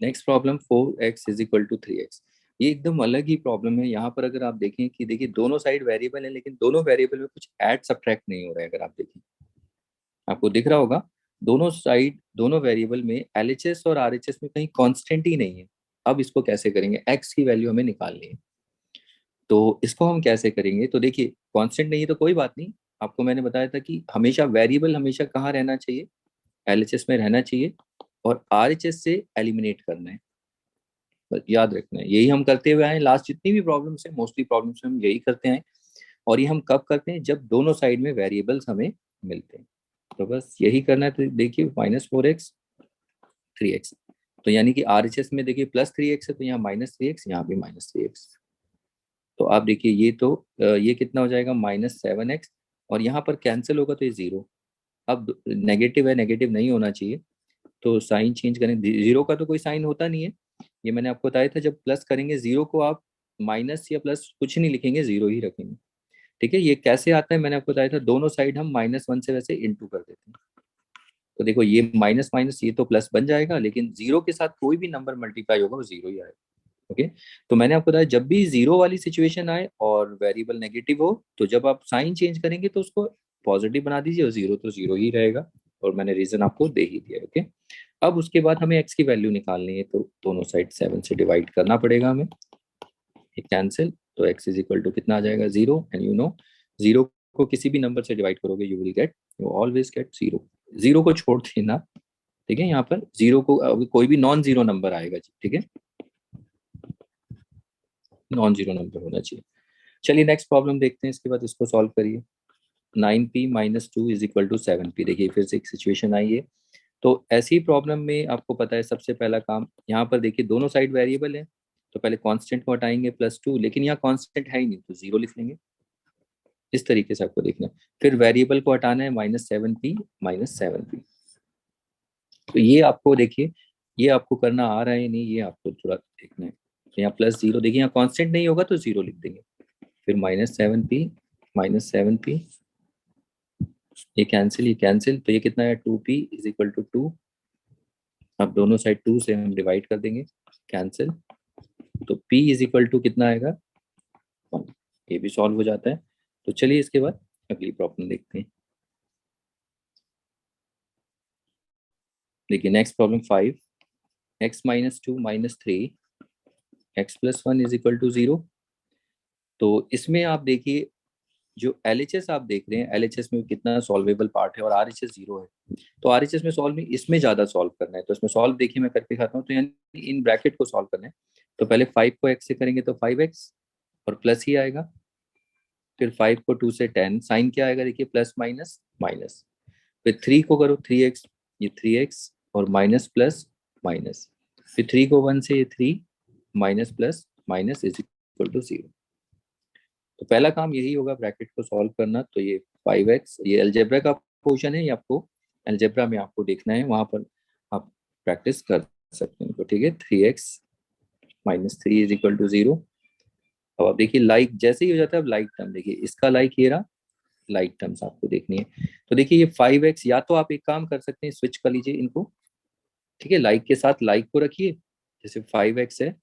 Next problem 4x = 3x। ये एकदम अलग ही प्रॉब्लम है। यहाँ पर अगर आप देखें कि देखिए दोनों साइड वेरिएबल है, लेकिन दोनों वेरिएबल में कुछ ऐड सब्ट्रैक्ट नहीं हो रहा है। अगर आप देखें आपको दिख रहा होगा, दोनों साइड दोनों वेरिएबल में LHS और RHS में कहीं कांस्टेंट ही नहीं है। अब इसको कैसे करेंगे, x की वैल्यू हमें निकालनी है, तो इसको हम कैसे करेंगे। तो देखिए कांस्टेंट नहीं है तो कोई बात नहीं, आपको मैंने बताया था कि हमेशा वेरिएबल हमेशा कहाँ रहना चाहिए, LHS में रहना चाहिए और RHS से एलिमिनेट करना है, बस याद रखना है। यही हम करते हुए आए लास्ट जितनी भी प्रॉब्लम्स है, मोस्टली प्रॉब्लम्स में हम यही करते हैं। और ये हम कब करते हैं, जब दोनों साइड में वेरिएबल्स हमें मिलते हैं। तो बस यही करना है। तो देखिए -4x 3x, तो यानी कि RHS में देखिए +3x है तो यहाँ -3x, यहाँ भी -3x। तो आप देखिए ये तो ये कितना हो जाएगा -7x, और यहाँ पर कैंसिल होगा तो ये 0। अब नेगेटिव है, नेगेटिव नहीं होना चाहिए, तो साइन चेंज करें। 0 का तो कोई साइन होता नहीं है, ये मैंने आपको बताया था। जब प्लस करेंगे 0 को आप माइनस या प्लस कुछ नहीं लिखेंगे, 0 ही रखेंगे, ठीक है। ये कैसे आता है मैंने आपको बताया था, दोनों साइड हम -1 से वैसे इंटू कर देते हैं। तो देखो ये माइनस माइनस ये तो प्लस बन जाएगा, लेकिन 0 के साथ कोई भी नंबर मल्टीप्लाई होगा वो 0 ही आएगा। ओके, तो मैंने आपको बताया जब भी 0 वाली सिचुएशन आए और वेरिएबल नेगेटिव हो, तो जब आप साइन चेंज करेंगे तो उसको पॉजिटिव बना दीजिए और जीरो तो जीरो ही रहेगा, और मैंने रीजन आपको दे ही दिया। ओके, अब उसके बाद हमें x की वैल्यू निकालनी है, तो दोनों साइड 7 से डिवाइड करना पड़ेगा हमें, ये कैंसिल, तो x इज इक्वल टू कितना आ जाएगा, 0। एंड यू नो जीरो को किसी भी नंबर से डिवाइड करोगे you will gate, you always get zero. Zero को छोड़ देना, ठीक है, यहाँ पर जीरो को कोई भी नॉन जीरो नंबर आएगा जी, ठीक है, नॉन जीरो नंबर होना चाहिए। चलिए नेक्स्ट प्रॉब्लम देखते हैं, इसके बाद इसको सॉल्व करिए। 9p minus two is equal to 7p, देखिए फिर से एक सिचुएशन आई है। तो ऐसी प्रॉब्लम में आपको पता है सबसे पहला काम, यहाँ पर देखिए दोनों साइड वेरिएबल है, तो पहले कांस्टेंट को हटाएंगे +2, लेकिन यहाँ कांस्टेंट है ही नहीं तो जीरो लिख लेंगे, इस तरीके से आपको देखना है। फिर वेरिएबल को हटाना है -7p माइनस 7p, तो ये आपको देखिए, ये आपको करना आ रहा है नहीं, ये आपको थोड़ा देखना है। तो यहाँ +0, देखिए यहाँ कांस्टेंट नहीं होगा तो जीरो लिख देंगे, फिर -7p माइनस 7p, ये कैंसिल, तो ये कितना है, 2p इज इक्वल टू 2। अब दोनों साइड 2 से हम डिवाइड कर देंगे, कैंसिल, तो p इज इक्वल टू कितना आएगा, 1। ये भी सॉल्व हो जाता है। तो चलिए इसके बाद अगली प्रॉब्लम देखते हैं। देखिए next problem 5, x minus 2 minus 3 x plus 1 is equal to 0। तो इसमें आप देखिए जो LHS आप देख रहे हैं, LHS में कितना सॉल्वेबल पार्ट है और RHS 0 है, तो RHS में सॉल्व नहीं, इसमें ज़्यादा सॉल्व करना है। तो इसमें सॉल्व देखिए मैं करके खाता हूँ, तो यानी इन ब्रैकेट को सॉल्व करना है। तो पहले 5 को x से करेंगे तो 5x और प्लस ही आएगा, फिर 5 को 2 से 10, साइन क्या आएगा देखिए, प्लस माइनस माइनस, फिर 3 को करो 3x, ये 3x और माइनस प्लस माइनस, फिर 3 को 1 से ये 3 minus plus minus is equal to 0। तो पहला काम यही होगा ब्रैकेट को सॉल्व करना। तो ये 5x, ये अलजेब्रा का पोर्शन है, ये आपको अलजेब्रा में आपको देखना है, वहां पर आप प्रैक्टिस कर सकते हैं। तो ठीक है, 3x minus 3 is equal to 0। अब आप देखिए लाइक जैसे ही हो जाता है, अब लाइक टर्म देखिए, इसका लाइक ये रहा, लाइक टर्म्स आपको देखनी है। तो देखिए ये 5x, या तो आप एक काम कर सकते हैं, स्विच कर लीजिए इनको, ठीक है, लाइक के साथ लाइक को रखिए, जैसे 5x है,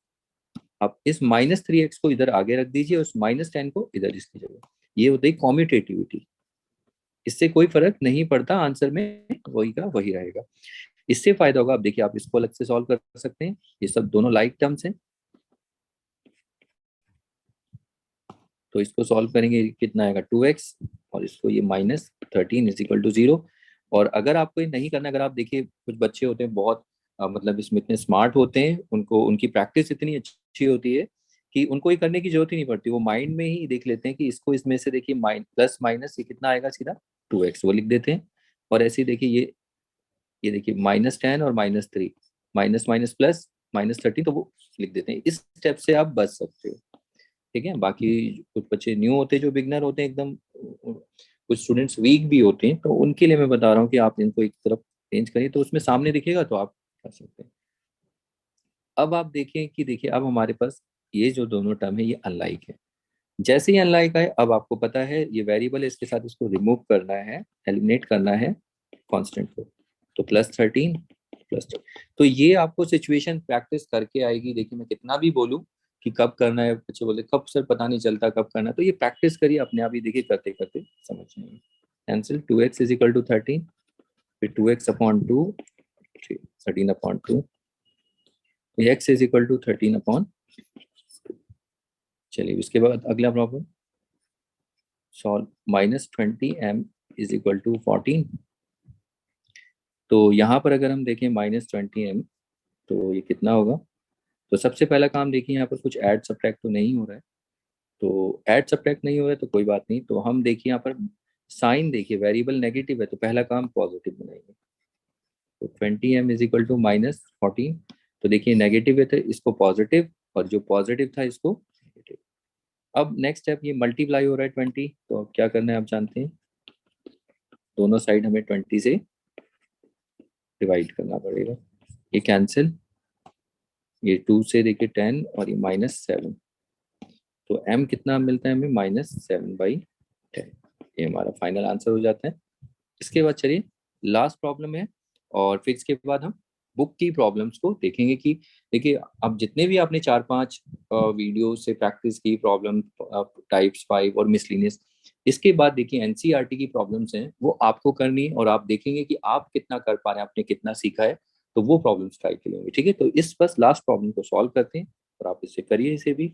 आप इस -3x को इधर आगे रख दीजिए और उस -10 को इधर इसकी जगह, ये होती है कॉम्यूटेटिविटी। इससे कोई फर्क नहीं पड़ता, आंसर में वही का वही रहेगा। इससे फायदा होगा, आप देखिए आप इसको अलग से सॉल्व कर सकते हैं, ये सब दोनों लाइक टर्म्स हैं। तो इसको सॉल्व करेंगे कितना आएगा, 2x, और इसको ये -13 इज इक्वल टू 0। और अगर आपको ये नहीं करना, अगर आप देखिए कुछ बच्चे होते हैं बहुत मतलब इसमें इतने स्मार्ट होते हैं, उनको उनकी प्रैक्टिस इतनी अच्छी होती है कि उनको ये करने की जरूरत ही नहीं पड़ती, वो माइंड में ही देख लेते हैं कि इसको इसमें से देखिए प्लस माइनस ये कितना आएगा, सीधा 2x, वो लिख देते हैं। और ऐसे ही देखिए ये देखिए -10 और -3, माइनस माइनस प्लस -13, तो वो लिख देते हैं। इस स्टेप से आप बच सकते हो, ठीक है। बाकी कुछ बच्चे न्यू होते हैं, जो बिगनर होते हैं एकदम, कुछ स्टूडेंट्स वीक भी होते हैं, तो उनके लिए मैं बता रहा हूँ कि आप इनको एक तरफ चेंज करिए, तो उसमें सामने दिखेगा तो आप कर सकते हैं। अब आप देखें कि देखिए अब हमारे पास ये जो दोनों टर्म है ये अनलाइक है। जैसे ही अनलाइक है, अब आपको पता है ये वेरिएबल है, इसके साथ इसको रिमूव करना है, एलिमिनेट करना है कांस्टेंट को, तो +13 +13। तो ये आपको सिचुएशन प्रैक्टिस करके आएगी। देखिए मैं कितना भी बोलूं कि कब करना है, बच्चे बोले कब सर पता नहीं चलता कब करना है, तो ये प्रैक्टिस करिए अपने आप ही, देखिए करते करते समझ जाएंगे। Cancel, 2x is equal to 13, फिर 2x upon 2, 13 upon 2, x is equal to 13 upon. चलिए उसके बाद अगला problem solve, -20m is equal to 14। तो यहाँ पर अगर हम देखें -20m, तो ये कितना होगा। तो सबसे पहला काम देखिए, यहाँ पर कुछ ऐड सब्ट्रैक्ट तो नहीं हो रहा है, तो ऐड सब्ट्रैक्ट नहीं हो रहा है तो कोई बात नहीं। तो हम देखिए यहाँ पर साइन देखिए, वेरिएबल नेगेटिव है तो पहला काम पॉजिटिव बनाएंगे। तो 20m इज इक्वल टू -14, तो देखिए नेगेटिव है तो इसको पॉजिटिव, और जो पॉजिटिव था इसको नेगेटिव। अब नेक्स्ट स्टेप, ये मल्टीप्लाई हो रहा है 20, तो अब क्या करना है आप जानते हैं, दोनों साइड हमें 20 से डिवाइड करना पड़ेगा, ये कैंसिल, ये 2 से देखिए 10 और ये -7, तो m कितना मिलता है हमें, -7/10। ये हमारा फाइनल आंसर हो जाता है। इसके बाद चलिए लास्ट प्रॉब्लम है, और फिर इसके बाद हम बुक की प्रॉब्लम्स को देखेंगे कि देखिए अब जितने भी आपने 4-5 वीडियो से प्रैक्टिस की प्रॉब्लम टाइप्स 5 और मिसलिनियस, इसके बाद देखिए एनसीईआरटी की प्रॉब्लम्स हैं वो आपको करनी है और आप देखेंगे कि आप कितना कर पा रहे हैं, आपने कितना सीखा है, तो वो प्रॉब्लम्स ट्राई के लिए होंगी। ठीक है, तो इस बस लास्ट प्रॉब्लम को सॉल्व करते हैं और आप इसे करिए इसे भी।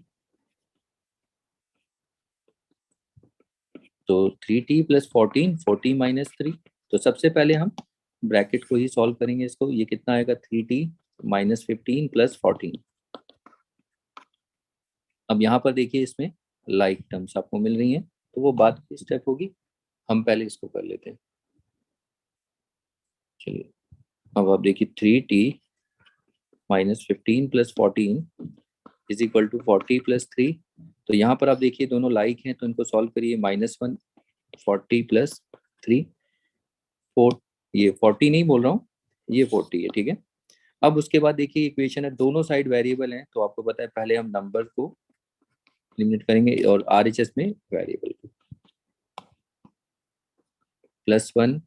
तो 3t प्लस 14, 40 माइनस 3। तो सबसे पहले हम ब्रैकेट को ही सॉल्व करेंगे इसको। ये कितना आएगा, 3t माइनस 15 प्लस 14। अब यहाँ पर देखिए इसमें लाइक टर्म्स आपको मिल रही हैं, तो वो बात की स्टेप होगी। हम पहले इसको कर लेते हैं। चलिए, अब आप देखिए 3t minus 15 plus 14 is equal to 40 plus 3। तो यहाँ पर आप देखिए दोनों लाइक हैं, तो इनको सॉल्व करिए। -1 40 प्लस 3 4, ये 40 नहीं बोल रहा हूँ, ये 40 है। ठीक है, अब उसके बाद देखिए इक्वेशन है, दोनों साइड वेरिएबल हैं, तो आपको पता है पहले हम नंबर को एलिमिनेट करेंगे और आरएचएस में वेरिएबल को। +1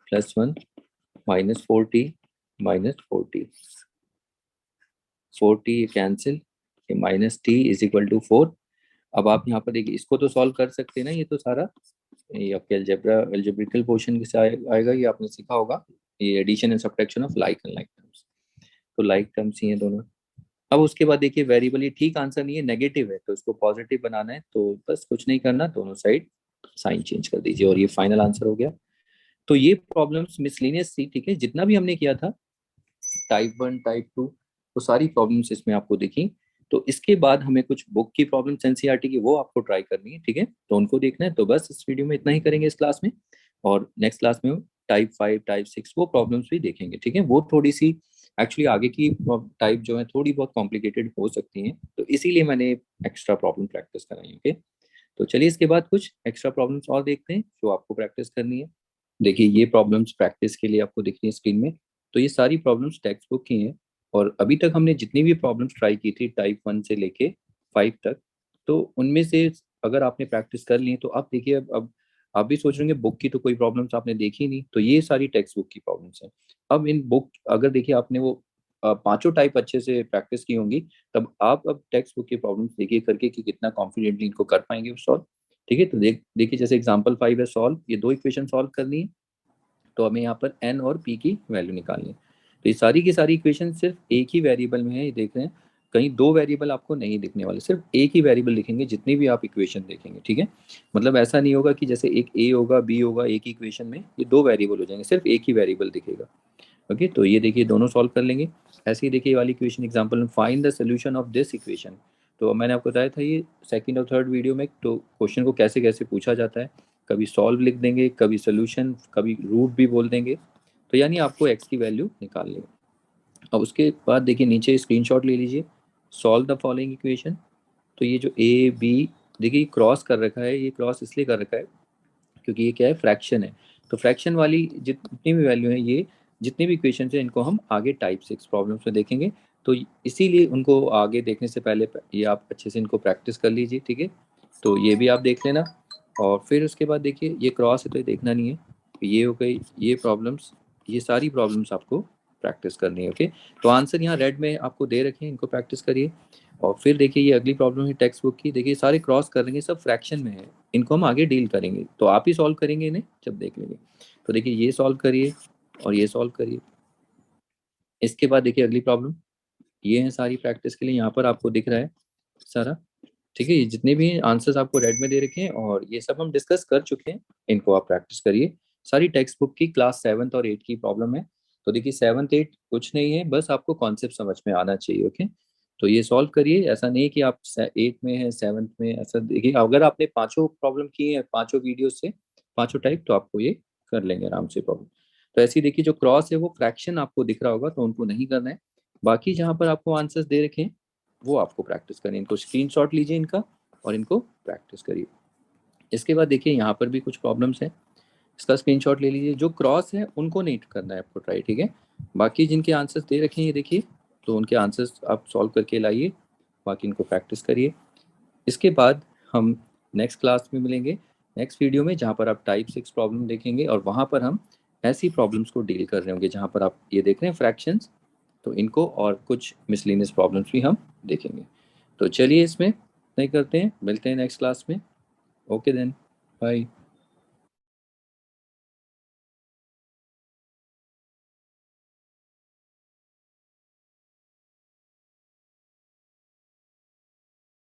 +1 -40 -40 4t कैंसिल, ये -t इज इक्वल टू 4। अब आप यहाँ पर देखिए इसको तो सॉल्व कर सकते हैं ना, ये तो सारा ये आपके एल्जेब्रिकल पोर्शन के से आएगा, ये आपने सीखा होगा, ये addition and subtraction of like and like terms. तो लाइक टर्म्स ही हैं दोनों। अब उसके बाद देखिए वेरिएबल, ये ठीक आंसर नहीं है, नेगेटिव है, तो इसको पॉजिटिव बनाना है, तो बस कुछ नहीं करना, दोनों साइड साइन चेंज कर दीजिए और ये फाइनल आंसर हो गया। तो ये प्रॉब्लम्स मिसलेनियस थी। ठीक है, जितना भी हमने किया था टाइप 1 टाइप 2, तो सारी प्रॉब्लम्स इसमें आपको दिखी। तो इसके बाद हमें कुछ बुक की प्रॉब्लम्स एनसीईआरटी की वो आपको ट्राई करनी है। ठीक है, तो उनको देखना है। तो बस इस वीडियो में इतना ही करेंगे इस क्लास में, और नेक्स्ट क्लास में टाइप 5 टाइप 6 वो प्रॉब्लम्स भी देखेंगे। ठीक है, वो थोड़ी सी एक्चुअली आगे की टाइप जो है थोड़ी बहुत कॉम्प्लिकेटेड हो सकती हैं, तो इसीलिए मैंने एक्स्ट्रा प्रॉब्लम प्रैक्टिस कराई। ओके, तो चलिए इसके बाद कुछ एक्स्ट्रा प्रॉब्लम्स और देखते हैं जो आपको प्रैक्टिस करनी है। देखिए ये प्रॉब्लम्स प्रैक्टिस के लिए आपको दिख रही है स्क्रीन में। तो ये सारी प्रॉब्लम्स टेक्स्ट बुक की हैं, और अभी तक हमने जितनी भी प्रॉब्लम्स ट्राई की थी टाइप 1 से लेके 5 तक, तो उनमें से अगर आपने प्रैक्टिस कर ली है, तो आप देखिए अब आप भी सोच रहे होंगे बुक की तो कोई प्रॉब्लम्स आपने देखी नहीं, तो ये सारी टेक्स्ट बुक की प्रॉब्लम्स हैं। अब इन बुक अगर देखिए आपने वो पांचों टाइप अच्छे से प्रैक्टिस की होंगी, तब आप अब टेक्स्ट बुक की प्रॉब्लम्स देखिए करके कि कितना कॉन्फिडेंटली इनको कर पाएंगे सॉल्व। ठीक है, तो देखिए जैसे एग्जांपल 5 है सॉल्व, ये दो इक्वेशन सॉल्व करनी है, तो हमें यहाँ पर एन और पी की वैल्यू निकालनी है। तो ये सारी की सारी इक्वेशन सिर्फ एक ही वेरिएबल में है, ये देख रहे हैं, कहीं दो वेरिएबल आपको नहीं दिखने वाले, सिर्फ एक ही वेरिएबल दिखेंगे जितनी भी आप इक्वेशन देखेंगे। ठीक है, मतलब ऐसा नहीं होगा कि जैसे एक ए होगा बी होगा एक ही इक्वेशन में, ये दो वेरिएबल हो जाएंगे, सिर्फ एक ही वेरिएबल दिखेगा। ओके, तो ये देखिए दोनों सॉल्व कर लेंगे। ऐसे ही देखिए ये वाली इक्वेशन एग्जांपल में, find the solution of this equation. तो मैंने आपको बताया था ये सेकंड और थर्ड वीडियो में, तो क्वेश्चन को कैसे कैसे पूछा जाता है, कभी सॉल्व लिख देंगे, कभी सोल्यूशन, कभी रूट भी बोल देंगे। तो यानी आपको एक्स की वैल्यू निकालनी है। अब उसके बाद देखिए नीचे स्क्रीनशॉट ले लीजिए, सॉल्व द फॉलोइंग इक्वेशन। तो ये जो ए बी देखिए क्रॉस कर रखा है, ये क्रॉस इसलिए कर रखा है क्योंकि ये क्या है, फ्रैक्शन है। तो फ्रैक्शन वाली जितनी भी वैल्यू है, ये जितनी भी इक्वेशन है, इनको हम आगे टाइप 6 प्रॉब्लम्स में देखेंगे। तो इसीलिए उनको आगे देखने से पहले ये आप अच्छे से इनको प्रैक्टिस कर लीजिए। ठीक है, तो ये भी आप देख लेना, और फिर उसके बाद देखिए ये क्रॉस है तो ये देखना नहीं है, ये हो गई ये प्रॉब्लम्स, ये सारी प्रॉब्लम्स आपको प्रैक्टिस करनी है। ओके, तो आंसर यहाँ रेड में आपको दे रखे हैं, इनको प्रैक्टिस करिए। और फिर देखिए ये अगली प्रॉब्लम है टेक्स्ट बुक की, देखिए सारे क्रॉस कर देंगे, सब फ्रैक्शन में है, इनको हम आगे डील करेंगे, तो आप ही सॉल्व करेंगे इन्हें जब देख लेंगे। तो देखिए ये सॉल्व करिए और ये सॉल्व करिए। इसके बाद देखिए अगली प्रॉब्लम, ये है सारी प्रैक्टिस के लिए, यहाँ पर आपको दिख रहा है सारा। ठीक है, ये जितने भी आंसर्स आपको रेड में दे रखे हैं और ये सब हम डिस्कस कर चुके हैं, इनको आप प्रैक्टिस करिए। सारी टेक्स्ट बुक की क्लास 7th और 8th की प्रॉब्लम है। तो देखिए 7th 8th कुछ नहीं है, बस आपको कॉन्सेप्ट समझ में आना चाहिए। ओके, तो ये सॉल्व करिए, ऐसा नहीं कि आप 8th में है 7th में, ऐसा देखिए अगर आपने पांचों प्रॉब्लम की है पांचों वीडियो से, पांचों टाइप, तो आपको ये कर लेंगे आराम से प्रॉब्लम। तो ऐसे ही देखिए जो क्रॉस है वो फ्रैक्शन आपको दिख रहा होगा, तो उनको नहीं करना है। बाकी जहाँ पर आपको आंसर्स दे रखे हैं वो आपको प्रैक्टिस करनी है, इनको स्क्रीनशॉट लीजिए इनका और इनको प्रैक्टिस करिए। इसके बाद देखिए यहाँ पर भी कुछ प्रॉब्लम्स हैं, इसका स्क्रीनशॉट ले लीजिए। जो क्रॉस है उनको नहीं करना है आपको ट्राई। ठीक है, बाकी जिनके आंसर्स दे रखे हैं ये देखिए, तो उनके आंसर्स आप सॉल्व करके लाइए, बाकी इनको प्रैक्टिस करिए। इसके बाद हम नेक्स्ट क्लास में मिलेंगे, नेक्स्ट वीडियो में, जहाँ पर आप टाइप 6 प्रॉब्लम देखेंगे और वहाँ पर हम ऐसी प्रॉब्लम्स को डील कर रहे होंगे जहाँ पर आप ये देख रहे हैं फ्रैक्शंस, तो इनको और कुछ मिसलिनियस प्रॉब्लम्स भी हम देखेंगे। तो चलिए इसमें नहीं करते हैं, मिलते हैं नेक्स्ट क्लास में। Okay then, bye.